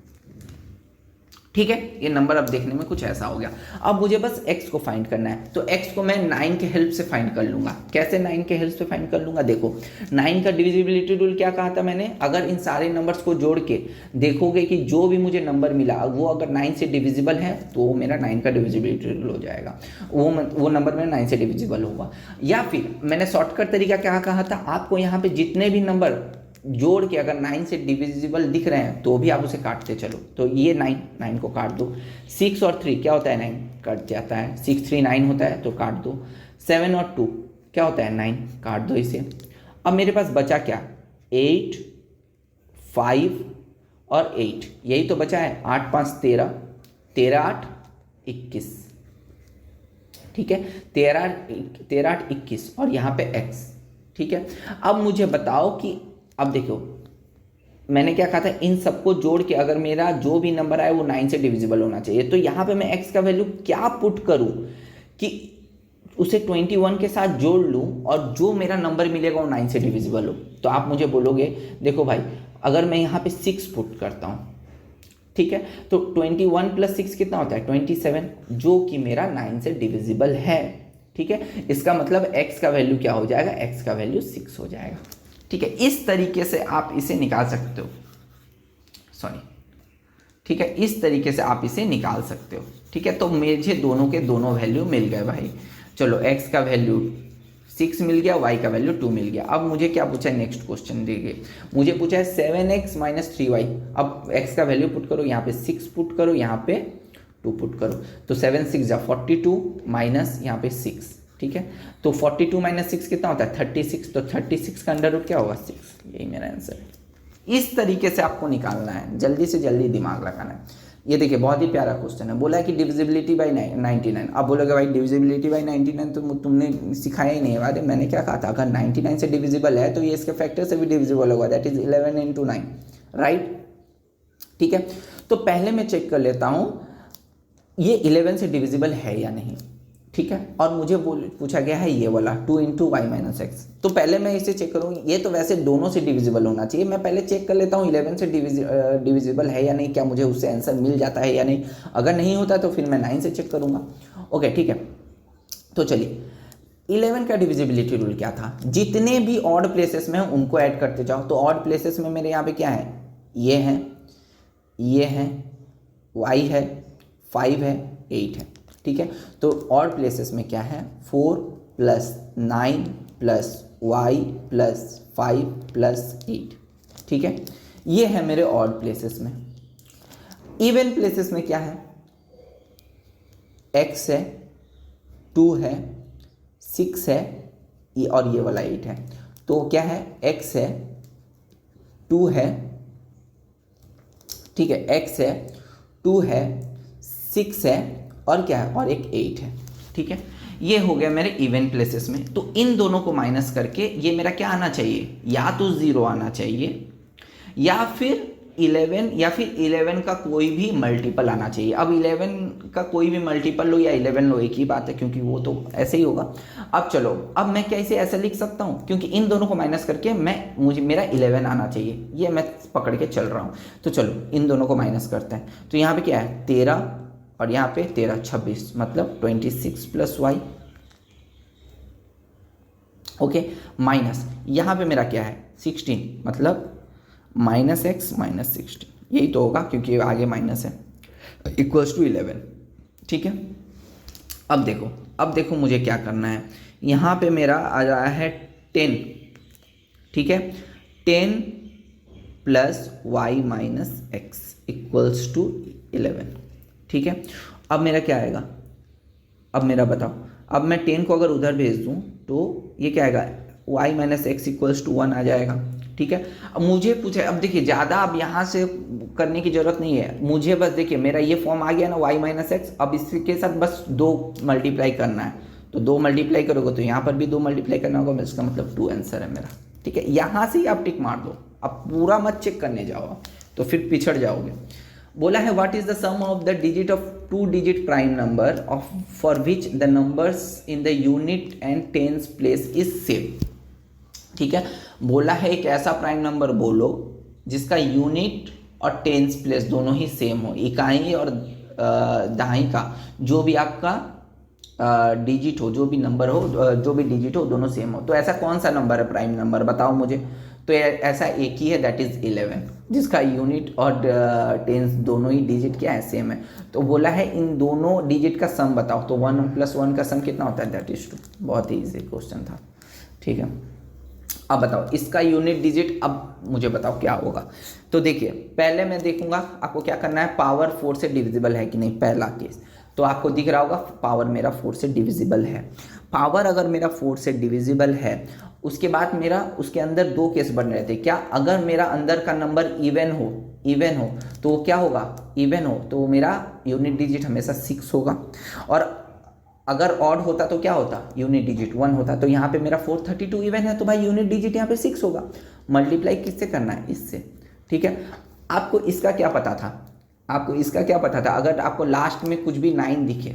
ठीक है। ये नंबर अब देखने में कुछ ऐसा हो गया। अब मुझे बस x को फाइंड करना है, तो x को मैं 9 के हेल्प से फाइंड कर लूँगा। कैसे 9 के हेल्प से फाइंड कर लूँगा, देखो 9 का डिविजिबिलिटी रूल क्या कहा था मैंने, अगर इन सारे नंबर्स को जोड़ के देखोगे कि जो भी मुझे नंबर मिला वो अगर 9 से डिविजिबल है तो वो मेरा 9 का डिविजिबिलिटी रूल हो जाएगा, वो नंबर मेरा 9 से डिविजिबल होगा। या फिर मैंने शॉर्टकट तरीका क्या कहा था, आपको यहाँ पे जितने भी नंबर जोड़ के अगर 9 से डिविजिबल दिख रहे हैं तो भी आप उसे काटते चलो। तो ये 9 को काट दो, 6 और 3 क्या होता है 9 कट जाता है, 6 3 9 होता है तो काट दो, 7 और 2 क्या होता है 9 काट दो इसे। अब मेरे पास बचा क्या 8 5 और 8, यही तो बचा है, 8 5 13, 13 8 21, ठीक है, 13 8 21 और यहाँ पे x, ठीक है। अब मुझे बताओ कि अब देखो मैंने क्या कहा था, इन सबको जोड़ के अगर मेरा जो भी नंबर आए वो 9 से डिविजिबल होना चाहिए। तो यहाँ पे मैं x का वैल्यू क्या पुट करूँ कि उसे 21 के साथ जोड़ लूँ और जो मेरा नंबर मिलेगा वो 9 से डिविजिबल हो। तो आप मुझे बोलोगे देखो भाई अगर मैं यहाँ पे 6 पुट करता हूँ, ठीक है, तो 21 + 6 कितना होता है 27, जो कि मेरा 9 से डिविजिबल है, ठीक है। इसका मतलब x का वैल्यू क्या हो जाएगा, x का वैल्यू 6 हो जाएगा, ठीक है। इस तरीके से आप इसे निकाल सकते हो, ठीक है, इस तरीके से आप इसे निकाल सकते हो, ठीक है। तो मुझे दोनों के दोनों वैल्यू मिल गए भाई। चलो x का वैल्यू 6 मिल गया, y का वैल्यू 2 मिल गया। अब मुझे क्या पूछा है, नेक्स्ट क्वेश्चन देखिए, मुझे पूछा है 7x - 3y। अब x का वैल्यू पुट करो, यहाँ पे 6 पुट करो, यहाँ पे 2 पुट करो। तो 7 6 = 42 माइनस यहाँ पे 6, ठीक है। तो 42 - 6 कितना होता है 36, तो 36 का अंडर रूट क्या होगा 6, यही मेरा आंसर है। इस तरीके से आपको निकालना है, जल्दी से जल्दी दिमाग लगाना है। ये देखिए बहुत ही प्यारा क्वेश्चन है, बोला है कि डिविजिबिलिटी बाई 99। अब बोलोगे भाई डिविजिबिलिटी बाई 99 तो तुमने सिखाया ही नहीं है। अरे मैंने क्या कहा था, अगर 99 से डिविजिबल है तो ये इसके फैक्टर से भी डिविजिबल होगा, दैट इज 11 into 9, राइट। ठीक है, तो पहले मैं चेक कर लेता हूँ ये 11 से डिविजिबल है या नहीं। ठीक है, और मुझे पूछा गया है ये वाला 2 into y - x, तो पहले मैं इसे चेक करूँ। ये तो वैसे दोनों से डिविजिबल होना चाहिए, मैं पहले चेक कर लेता हूँ 11 से डिविजिबल है या नहीं, क्या मुझे उससे आंसर मिल जाता है या नहीं। अगर नहीं होता तो फिर मैं 9 से चेक करूँगा। ओके ठीक है, तो चलिए 11 का डिविजिबिलिटी रूल क्या था, जितने भी ऑड प्लेसेस में उनको ऐड करते जाओ। तो ऑड प्लेसेस में मेरे यहाँ पे क्या है, ये हैं, ये हैं, y है, 5 है, 8 है। ठीक है, तो ऑड प्लेसेस में क्या है, 4 + 9 + y + 5 + 8। ठीक है, ये है मेरे ऑड प्लेसेस में। इवन प्लेसेस में क्या है, x है, 2 है, 6 है, और ये वाला 8 है। तो क्या है, x है, 2 है, ठीक है, x है, 2 है, 6 है, और क्या है, और एक 8 है। ठीक है, ये हो गया मेरे इवन प्लेसेस में। तो इन दोनों को माइनस करके ये मेरा क्या आना चाहिए, या तो 0 आना चाहिए, या फिर 11, या फिर 11 का कोई भी मल्टीपल आना चाहिए। अब 11 का कोई भी मल्टीपल लो या 11 लो, एक ही बात है, क्योंकि वो तो ऐसे ही होगा। अब चलो, अब मैं क्या इसे ऐसे लिख सकता हूँ, क्योंकि इन दोनों को माइनस करके मुझे मेरा 11 आना चाहिए, ये मैं पकड़ के चल रहा हूँ। तो चलो इन दोनों को माइनस करते हैं। तो यहाँ पे क्या है, 13, और यहाँ पे 13, 26, मतलब 26 + y। ओके, माइनस यहाँ पे मेरा क्या है, 16, मतलब -x - 16, यही तो होगा क्योंकि आगे माइनस है, इक्वल्स टू 11। ठीक है, अब देखो मुझे क्या करना है। यहाँ पे मेरा आ रहा है 10, ठीक है, 10 + y - x इक्वल्स टू 11। ठीक है, अब मेरा क्या आएगा, अब मेरा बताओ, अब मैं 10 को अगर उधर भेज दूँ तो ये क्या आएगा, y - x इक्वल्स टू 1 आ जाएगा। ठीक है, अब मुझे पूछे, अब देखिए ज़्यादा अब यहाँ से करने की ज़रूरत नहीं है मुझे, बस देखिए मेरा ये फॉर्म आ गया ना, y - x। अब इसके साथ बस 2 मल्टीप्लाई करना है, तो 2 मल्टीप्लाई करोगे तो यहाँ पर भी 2 मल्टीप्लाई करना होगा, इसका मतलब 2 आंसर है मेरा। ठीक है, यहाँ से ही आप टिक मार दो, अब पूरा मत चेक करने जाओ तो फिर पिछड़ जाओगे। बोला है what is the sum of the digit of 2 digit prime number of for which the numbers in the unit and tens place is same. ठीक है, बोला है एक ऐसा प्राइम नंबर बोलो जिसका यूनिट और टेंस प्लेस दोनों ही सेम हो, इकाई और दहाई का जो भी आपका डिजिट हो, जो भी नंबर हो, जो भी डिजिट हो, दोनों सेम हो। तो ऐसा कौन सा नंबर है प्राइम नंबर, बताओ मुझे। तो ऐसा एक ही है, दैट इज 11, जिसका यूनिट और टेंस दोनों ही डिजिट क्या है, सेम है। तो बोला है इन दोनों डिजिट का सम बताओ, तो 1 + 1 का सम कितना होता है, दैट इज 2। बहुत ही ईजी क्वेश्चन था। ठीक है, अब बताओ इसका यूनिट डिजिट, अब मुझे बताओ क्या होगा। तो देखिए पहले मैं देखूंगा आपको क्या करना है, पावर 4 से डिविजिबल है कि नहीं, पहला केस। तो आपको दिख रहा होगा पावर मेरा 4 से डिविजिबल है। पावर अगर मेरा 4 से डिविजिबल है, उसके बाद मेरा उसके अंदर 2 केस बन रहे थे। क्या, अगर मेरा अंदर का नंबर इवन हो तो क्या होगा, इवन हो तो मेरा यूनिट डिजिट हमेशा 6 होगा, और अगर ऑड होता तो क्या होता, यूनिट डिजिट 1 होता। तो यहाँ पे मेरा 432 इवन है, तो भाई यूनिट डिजिट यहाँ पे 6 होगा। मल्टीप्लाई किससे करना है, इससे। ठीक है, आपको इसका क्या पता था, अगर आपको लास्ट में कुछ भी 9 दिखे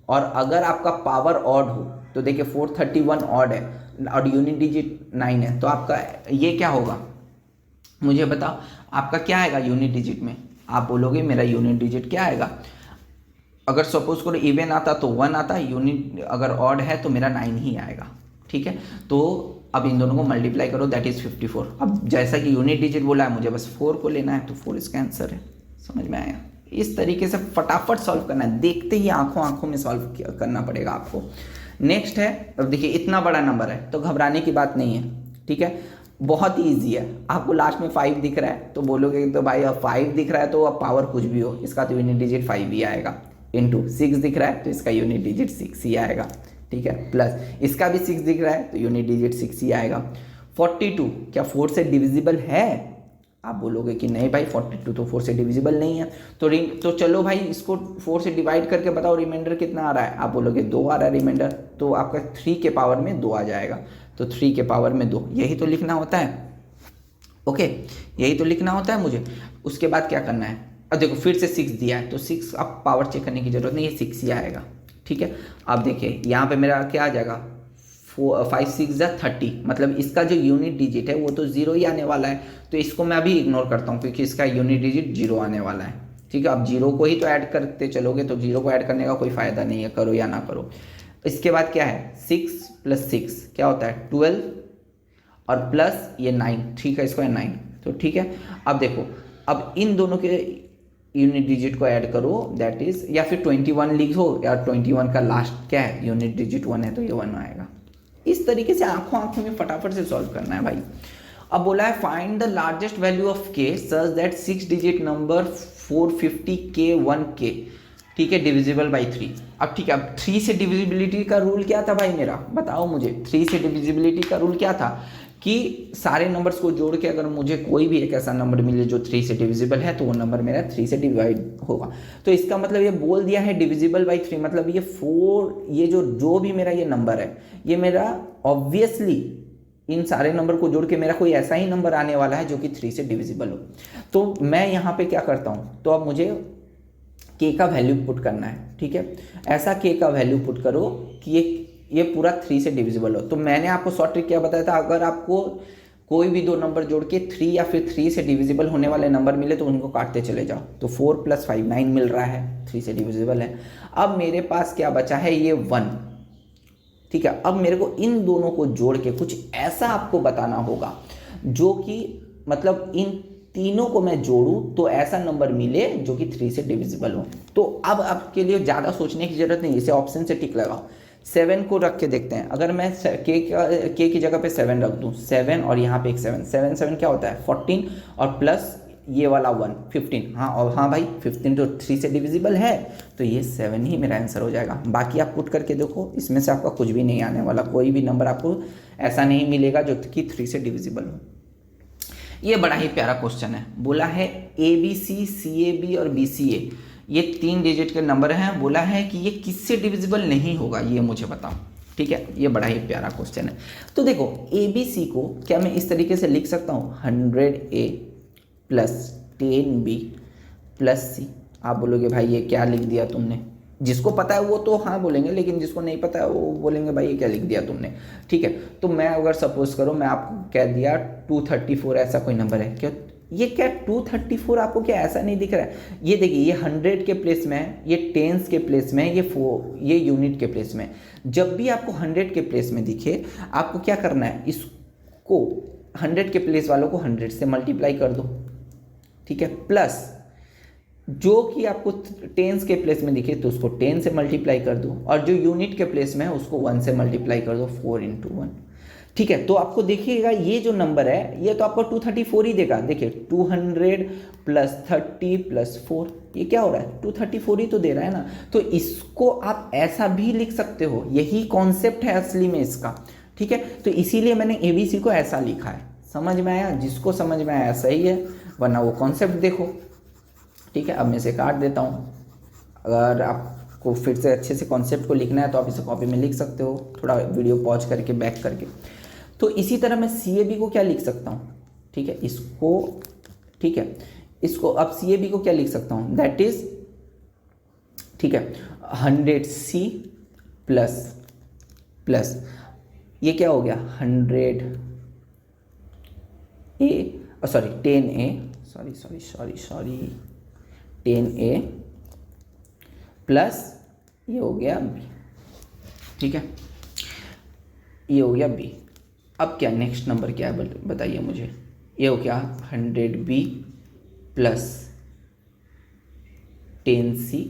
और अगर आपका पावर ऑड हो, तो देखिए 431 ऑड है और यूनिट डिजिट 9 है, तो आपका ये क्या होगा, मुझे बताओ आपका क्या आएगा यूनिट डिजिट में। आप बोलोगे मेरा यूनिट डिजिट क्या आएगा, अगर सपोज करो इवन आता तो 1 आता, यूनिट अगर ऑड है तो मेरा 9 ही आएगा। ठीक है, तो अब इन दोनों को मल्टीप्लाई करो, दैट इज 54। अब जैसा कि यूनिट डिजिट बोला है, मुझे बस 4 को लेना है, तो 4 इसका आंसर है। समझ में आया, इस तरीके से फटाफट सॉल्व करना है, देखते ही आंखों में सॉल्व करना पड़ेगा आपको। नेक्स्ट है, अब देखिए इतना बड़ा नंबर है तो घबराने की बात नहीं है। ठीक है, बहुत ही ईजी है। आपको लास्ट में 5 दिख रहा है तो बोलोगे तो भाई अब 5 दिख रहा है तो अब पावर कुछ भी हो, इसका तो यूनिट डिजिट 5 ही आएगा। इंटू 6 दिख रहा है तो इसका यूनिट डिजिट 6 ही आएगा। ठीक है, प्लस इसका भी 6 दिख रहा है तो यूनिट डिजिट 6 ही आएगा। 42 क्या 4 से डिविजिबल है, आप बोलोगे कि नहीं भाई 42 तो 4 से डिविजिबल नहीं है, तो चलो भाई इसको 4 से डिवाइड करके बताओ रिमाइंडर कितना आ रहा है। आप बोलोगे 2 आ रहा है रिमाइंडर, तो आपका 3 के पावर में 2 आ जाएगा। तो 3 के पावर में 2, यही तो लिखना होता है। ओके, यही तो लिखना होता है मुझे। उसके बाद क्या करना है, अब देखो फिर से 6 दिया है, तो 6 अब पावर चेक करने की जरूरत नहीं है, 6 ही आएगा। ठीक है, अब देखिए यहाँ पे मेरा क्या आ जाएगा, 5 6 30, मतलब इसका जो यूनिट डिजिट है वो तो 0 ही आने वाला है, तो इसको मैं अभी इग्नोर करता हूँ क्योंकि इसका यूनिट डिजिट 0 आने वाला है। ठीक है, अब 0 को ही तो ऐड करते चलोगे, तो 0 को ऐड करने का कोई फ़ायदा नहीं है, करो या ना करो। इसके बाद क्या है, 6 + 6 क्या होता है 12, और प्लस ये 9, ठीक है, इसको है 9, तो ठीक है। अब देखो, अब इन दोनों के यूनिट डिजिट को ऐड करो, दैट इज, या फिर 21 लिखो, या 21 का लास्ट क्या है यूनिट डिजिट 1 है, तो ये 1 आएगा। इस तरीके से आंखों में फटाफट से सॉल्व करना है भाई। अब बोला है find the largest value of k such that 6 digit number 450k1k, ठीक है, डिविजिबल बाई 3। अब ठीक है, अब 3 से डिविजिबिलिटी का रूल क्या था भाई मेरा, बताओ मुझे। 3 से डिविजिबिलिटी का रूल क्या था कि सारे नंबर्स को जोड़ के अगर मुझे कोई भी एक ऐसा नंबर मिले जो 3 से डिविजिबल है, तो वो नंबर मेरा 3 से डिवाइड होगा। तो इसका मतलब ये बोल दिया है डिविजिबल बाई 3, मतलब ये 4, ये जो भी मेरा ये नंबर है, ये मेरा ऑब्वियसली इन सारे नंबर को जोड़ के मेरा कोई ऐसा ही नंबर आने वाला है जो कि 3 से डिविजिबल हो। तो मैं यहाँ पे क्या करता हूँ, तो अब मुझे k का वैल्यू पुट करना है। ठीक है, ऐसा k का वैल्यू पुट करो कि ये पूरा 3 से डिविजिबल हो। तो मैंने आपको शॉर्ट ट्रिक क्या बताया था, अगर आपको कोई भी 2 नंबर जोड़ के 3 या फिर 3 से डिविजिबल होने वाले नंबर मिले तो उनको काटते चले जाओ। तो 4 + 5 9 मिल रहा है, 3 से डिविजिबल है। अब मेरे पास क्या बचा है, ये 1। ठीक है, अब मेरे को इन दोनों को जोड़ के कुछ ऐसा आपको बताना होगा जो कि मतलब इन तीनों को मैं जोड़ूं तो ऐसा नंबर मिले जो कि 3 से डिविजिबल हो। तो अब आपके लिए ज़्यादा सोचने की जरूरत नहीं, इसे ऑप्शन से टिक लगाओ। 7 को रख के देखते हैं, अगर मैं k की जगह पे 7 रख दूं, 7 और यहाँ पे एक 7 7 क्या होता है 14, और प्लस ये वाला 1 15। हाँ, और हाँ भाई 15 तो 3 से डिविजिबल है, तो ये 7 ही मेरा आंसर हो जाएगा। बाकी आप पुट करके देखो, इसमें से आपका कुछ भी नहीं आने वाला, कोई भी नंबर आपको ऐसा नहीं मिलेगा जो कि 3 से डिविजिबल हो। ये बड़ा ही प्यारा क्वेश्चन है। बोला है ABC, CAB और BCA ये 3 डिजिट के नंबर हैं, बोला है कि ये किससे डिविजिबल नहीं होगा, ये मुझे बताओ। ठीक है, ये बड़ा ही प्यारा क्वेश्चन है। तो देखो ABC को क्या मैं इस तरीके से लिख सकता हूँ, 100A + 10B + C। आप बोलोगे भाई ये क्या लिख दिया तुमने, जिसको पता है वो तो हाँ बोलेंगे, लेकिन जिसको नहीं पता है वो बोलेंगे भाई ये क्या लिख दिया तुमने। ठीक है, तो मैं अगर सपोज करो मैं आपको कह दिया 234 ऐसा कोई नंबर है, क्या ये क्या 234 आपको क्या ऐसा नहीं दिख रहा है? ये देखिए, ये 100 के प्लेस में है, ये टेंस के प्लेस में है, ये यूनिट के प्लेस में। जब भी आपको 100 के प्लेस में दिखे, आपको क्या करना है, इसको 100 के प्लेस वालों को 100 से मल्टीप्लाई कर दो। ठीक है, प्लस जो कि आपको टेंस के प्लेस में दिखे तो उसको 10 से मल्टीप्लाई कर दो, और जो यूनिट के प्लेस में है उसको 1 से मल्टीप्लाई कर दो, 4 × 1। ठीक है, तो आपको देखिएगा ये जो नंबर है ये तो आपको 234 ही देगा। देखिए 200 + 30 + 4, ये क्या हो रहा है 234 ही तो दे रहा है ना। तो इसको आप ऐसा भी लिख सकते हो, यही कॉन्सेप्ट है असली में इसका। ठीक है, तो इसीलिए मैंने ABC को ऐसा लिखा है। समझ में आया? जिसको समझ में आया सही है, वरना वो कॉन्सेप्ट देखो। ठीक है, अब मैं इसे काट देता हूँ। अगर आपको फिर से अच्छे से कॉन्सेप्ट को लिखना है तो आप इसे कॉपी में लिख सकते हो, थोड़ा वीडियो पॉज करके बैक करके। तो इसी तरह मैं CAB को क्या लिख सकता हूँ, ठीक है, इसको, ठीक है, इसको अब CAB को क्या लिख सकता हूँ, दैट इज, ठीक है, 100C प्लस ये क्या हो गया 100A, sorry 10A, sorry 10A plus ये हो गया B। ठीक है, ये हो गया B। अब क्या नेक्स्ट नंबर क्या है बताइए मुझे, ये हो गया 100B + 10C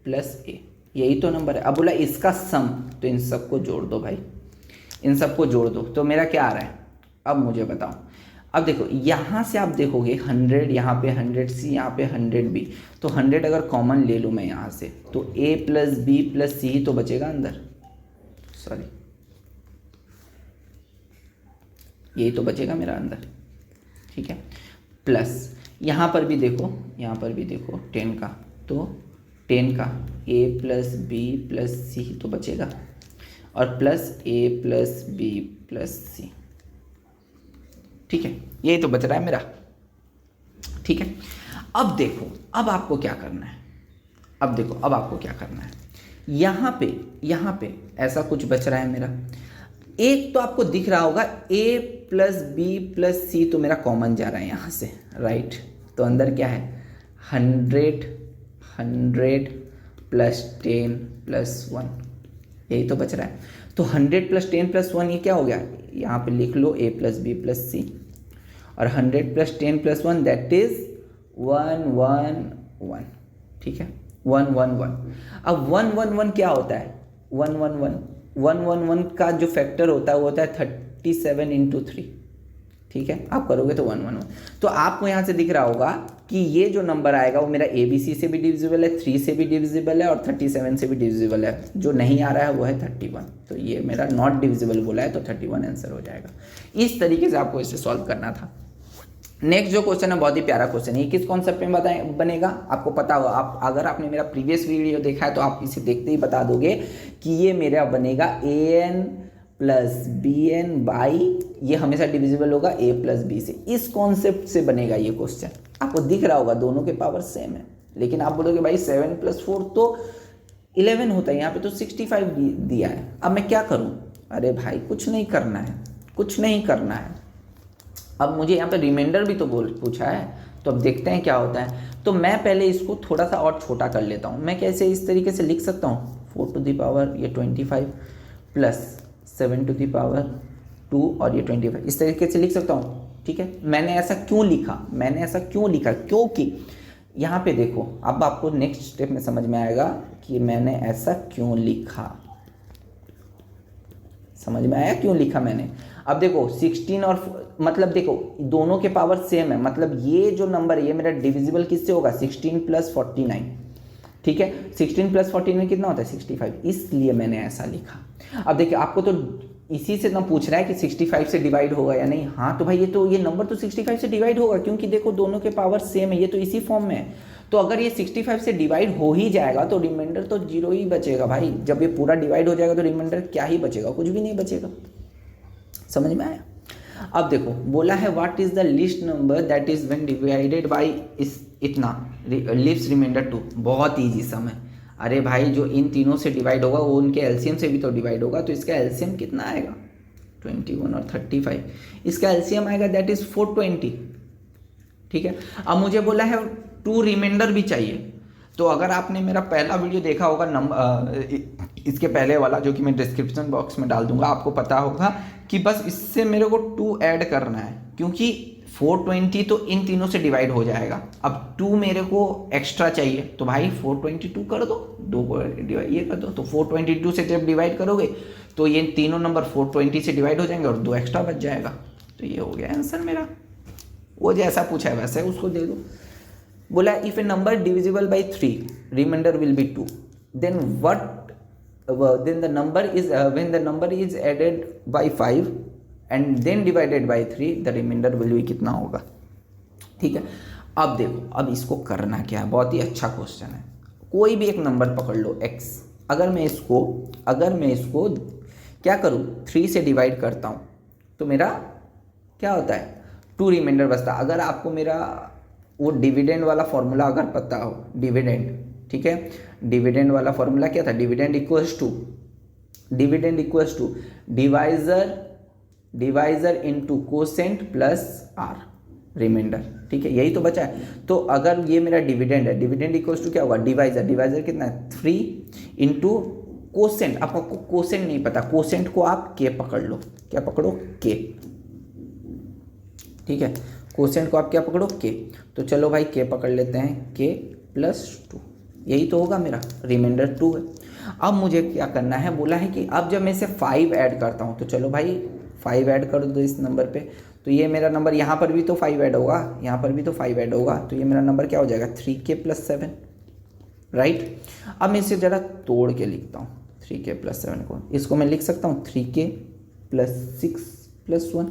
+ A, यही तो नंबर है। अब बोला इसका सम, तो इन सबको जोड़ दो भाई, इन सबको जोड़ दो, तो मेरा क्या आ रहा है, अब मुझे बताओ। अब देखो यहाँ से आप देखोगे 100, यहाँ पे 100C, यहाँ पे 100B, तो 100 अगर कॉमन ले लूँ मैं यहाँ से, तो A + B + C ही तो बचेगा अंदर, सॉरी यही तो बचेगा मेरा अंदर। ठीक है, प्लस यहाँ पर भी देखो, यहाँ पर भी देखो 10 का, तो 10 का a plus B plus C तो बचेगा, और plus a plus B plus C. ठीक है, यही तो बच रहा है मेरा। ठीक है, अब देखो, अब आपको क्या करना है, अब देखो अब आपको क्या करना है। यहाँ पे ऐसा कुछ बच रहा है मेरा। एक तो आपको दिख रहा होगा a plus B plus C, तो मेरा कॉमन जा रहा है यहाँ से, राइट। तो अंदर क्या है 100 प्लस 10 प्लस 1, यही तो बच रहा है। तो 100 प्लस 10 प्लस 1 ये क्या हो गया, यहाँ पे लिख लो a प्लस बी प्लस सी, और 100 प्लस 10 प्लस 1 दैट इज 111। ठीक है, 111। अब 111 क्या होता है, 111 का जो फैक्टर होता है वो होता है 37 इंटू 3। ठीक है, आप करोगे तो 111। तो आपको यहाँ से दिख रहा होगा कि ये जो नंबर आएगा वो मेरा ABC से भी डिविजिबल है, 3 से भी डिविजिबल है, और 37 से भी डिविजिबल है। जो नहीं आ रहा है वो है 31, तो ये मेरा नॉट डिविजिबल बोला है, तो 31 आंसर हो जाएगा। इस तरीके से आपको इसे सॉल्व करना था। नेक्स्ट जो क्वेश्चन है बहुत ही प्यारा क्वेश्चन है। ये किस कॉन्सेप्ट में बनेगा आपको पता होगा। आप अगर आपने मेरा प्रीवियस वीडियो देखा है तो आप इसे देखते ही बता दोगे कि ये मेरा बनेगा an प्लस bn बाई, ये हमेशा डिविजिबल होगा a प्लस बी से। इस कॉन्सेप्ट से बनेगा ये क्वेश्चन। आपको दिख रहा होगा दोनों के पावर सेम है, लेकिन आप बोलोगे भाई 7 प्लस 4 तो 11 होता है, यहाँ पे तो 65 दिया है। अब मैं क्या करूँ, अरे भाई कुछ नहीं करना है, कुछ नहीं करना है। अब मुझे यहाँ पे रिमाइंडर भी तो पूछा है, तो अब देखते हैं क्या होता है। तो मैं पहले इसको थोड़ा सा और छोटा कर लेता हूँ। मैं कैसे इस तरीके से लिख सकता हूँ, 4 टू द पावर ये 25 प्लस 7 टू द पावर 2 और ये 25, इस तरीके से लिख सकता हूँ। ठीक है, मैंने ऐसा क्यों लिखा, क्योंकि यहाँ पे देखो, अब आपको नेक्स्ट स्टेप में समझ में आएगा कि मैंने ऐसा क्यों लिखा। समझ में आया क्यों लिखा मैंने। अब देखो 16 और मतलब देखो दोनों के पावर सेम है, मतलब ये जो नंबर है ये मेरा डिविजिबल किससे होगा, 16 प्लस 49। ठीक है, 16 प्लस 49 कितना होता है 65, इसलिए मैंने ऐसा लिखा। अब देखिए आपको तो इसी से ना पूछ रहा है कि 65 से डिवाइड होगा या नहीं। हाँ तो भाई ये नंबर तो 65 से डिवाइड होगा, क्योंकि देखो दोनों के पावर सेम है, ये तो इसी फॉर्म में है। तो अगर ये 65 से डिवाइड हो ही जाएगा तो रिमाइंडर तो 0 ही बचेगा भाई। जब ये पूरा डिवाइड हो जाएगा तो रिमाइंडर क्या ही बचेगा, कुछ भी नहीं बचेगा। समझ में आया। अब देखो बोला है what is the least number that is when divided by इतना लीव्स रिमाइंडर 2। बहुत ईजी सम है। अरे भाई जो इन तीनों से डिवाइड होगा वो उनके एलसीएम से भी तो डिवाइड होगा, तो इसका एलसीएम कितना आएगा 21 और 35, इसका एलसीएम आएगा दैट इज 420। ठीक है, अब मुझे बोला है 2 रिमाइंडर भी चाहिए। तो अगर आपने मेरा पहला वीडियो देखा होगा इसके पहले वाला, जो कि मैं डिस्क्रिप्शन बॉक्स में डाल दूंगा, आपको पता होगा कि बस इससे मेरे को 2 ऐड करना है, क्योंकि 420 तो इन तीनों से डिवाइड हो जाएगा। अब 2 मेरे को एक्स्ट्रा चाहिए, तो भाई 422 कर दो, 2 को डिवाइड ये कर दो। तो 422 से जब डिवाइड करोगे तो ये तीनों नंबर 420 से डिवाइड हो जाएंगे और 2 एक्स्ट्रा बच जाएगा। तो ये हो गया आंसर मेरा। वो जैसा पूछा है वैसे उसको दे दो। बोला if a number divisible by 3 remainder will be 2, then then the number is when the number is added by 5 and then divided by 3 the remainder will be कितना होगा। ठीक है, अब देखो अब इसको करना क्या है, बहुत ही अच्छा क्वेश्चन है। कोई भी एक नंबर पकड़ लो x, अगर मैं इसको क्या करूँ 3 से डिवाइड करता हूँ तो मेरा क्या होता है 2 रिमाइंडर बचता। अगर आपको मेरा वो डिविडेंड वाला फॉर्मूला अगर पता हो, डिविडेंड, ठीक है, डिविडेंड वाला फॉर्मूला क्या था, dividend equals to divisor into quotient plus R remainder. ठीक है, यही तो बचा है। तो अगर ये मेरा डिविडेंड है, डिविडेंड इक्वल्स टू क्या होगा, डिवाइजर कितना है 3 इंटू कोसेंट। आपको कोसेंट नहीं पता, कोसेंट को आप के पकड़ लो, क्या पकड़ो के। ठीक है, कोसेंट को आप क्या पकड़ो के। तो चलो भाई के पकड़ लेते हैं, के प्लस 2, यही तो होगा मेरा, रिमाइंडर 2 है। अब मुझे क्या करना है, बोला है कि अब जब मैं इसे 5 ऐड करता हूँ, तो चलो भाई 5 ऐड कर दो इस नंबर पे। तो ये मेरा नंबर यहाँ पर भी तो 5 ऐड होगा, यहाँ पर भी तो 5 ऐड होगा, तो ये मेरा नंबर क्या हो जाएगा 3k प्लस 7, राइट। अब मैं इसे ज़रा तोड़ के लिखता हूँ 3k प्लस 7 को। इसको मैं लिख सकता हूँ 3k प्लस 6 प्लस 1।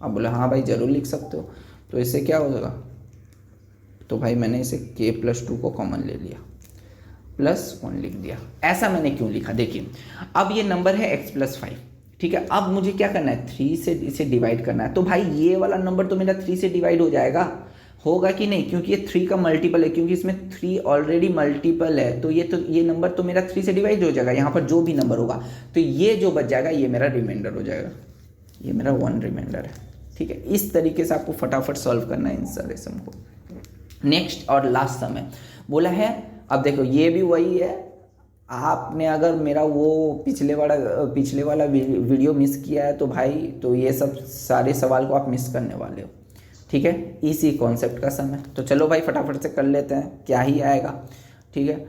अब बोला हाँ भाई ज़रूर लिख सकते हो। तो इससे क्या हो जाएगा तो भाई मैंने इसे k+2 को कॉमन ले लिया, +1 लिख दिया। ऐसा मैंने क्यों लिखा, देखिए अब ये नंबर है x+5, ठीक है। अब मुझे क्या करना है, 3 से इसे डिवाइड करना है। तो भाई ये वाला नंबर तो मेरा 3 से डिवाइड हो जाएगा, होगा कि नहीं, क्योंकि ये 3 का मल्टीपल है, क्योंकि इसमें 3 ऑलरेडी मल्टीपल है। तो ये नंबर तो मेरा 3 से डिवाइड हो जाएगा, यहाँ पर जो भी नंबर होगा। तो ये जो बच जाएगा ये मेरा रिमाइंडर हो जाएगा, ये मेरा 1 रिमाइंडर है, ठीक है। इस तरीके से आपको फटाफट सॉल्व करना है इन सारे सम को। नेक्स्ट और लास्ट सम है, बोला है, अब देखो ये भी वही है। आपने अगर मेरा वो पिछले वाला वीडियो मिस किया है तो भाई तो ये सब सारे सवाल को आप मिस करने वाले हो, ठीक है। इसी कॉन्सेप्ट का सम है। तो चलो भाई फटाफट से कर लेते हैं, क्या ही आएगा, ठीक है।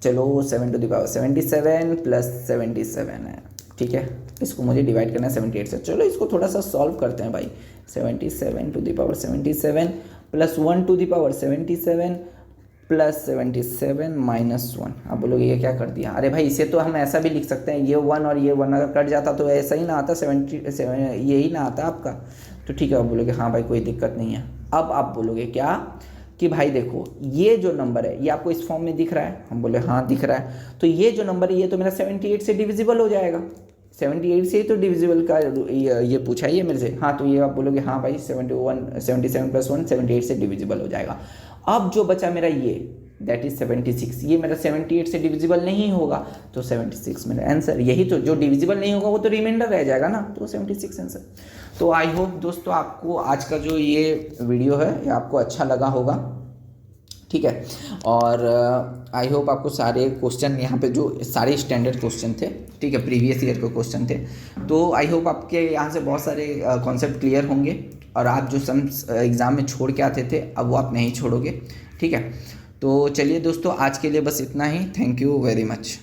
चलो 7^77 + 77 है, ठीक है। इसको मुझे डिवाइड करना है 78 से। चलो इसको थोड़ा सा सॉल्व करते हैं भाई। 77^77 + 1^77 + 77 - 1। आप बोलोगे ये क्या कर दिया, अरे भाई इसे तो हम ऐसा भी लिख सकते हैं, ये 1 और ये 1 अगर कट जाता तो ऐसा ही ना आता, 77 यही ना आता आपका। तो ठीक है, आप बोलोगे हाँ भाई कोई दिक्कत नहीं है। अब आप बोलोगे क्या कि भाई देखो ये जो नंबर है ये आपको इस फॉर्म में दिख रहा है, हम बोले हाँ दिख रहा है। तो ये जो नंबर है ये तो मेरा 78 से डिविजिबल हो जाएगा, 78 से ही तो डिविजिबल का ये पूछा ही है मेरे से। हाँ तो ये आप बोलोगे हाँ भाई 77 + 1 78 से डिविजिबल हो जाएगा। अब जो बचा मेरा ये दैट इज 76, ये मेरा 78 से डिविजिबल नहीं होगा, तो 76 मेरा आंसर। यही तो, जो डिविजिबल नहीं होगा वो तो रिमाइंडर रह जाएगा ना, तो 76 आंसर। तो आई होप दोस्तों आपको आज का जो ये वीडियो है ये आपको अच्छा लगा होगा, ठीक है। और आई होप आपको सारे क्वेश्चन यहाँ पे जो सारे स्टैंडर्ड क्वेश्चन थे, ठीक है, प्रीवियस ईयर के क्वेश्चन थे। तो आई होप आपके यहाँ से बहुत सारे कॉन्सेप्ट क्लियर होंगे और आप जो सम एग्ज़ाम में छोड़ के आते थे अब वो आप नहीं छोड़ोगे, ठीक है। तो चलिए दोस्तों आज के लिए बस इतना ही। Thank you very much.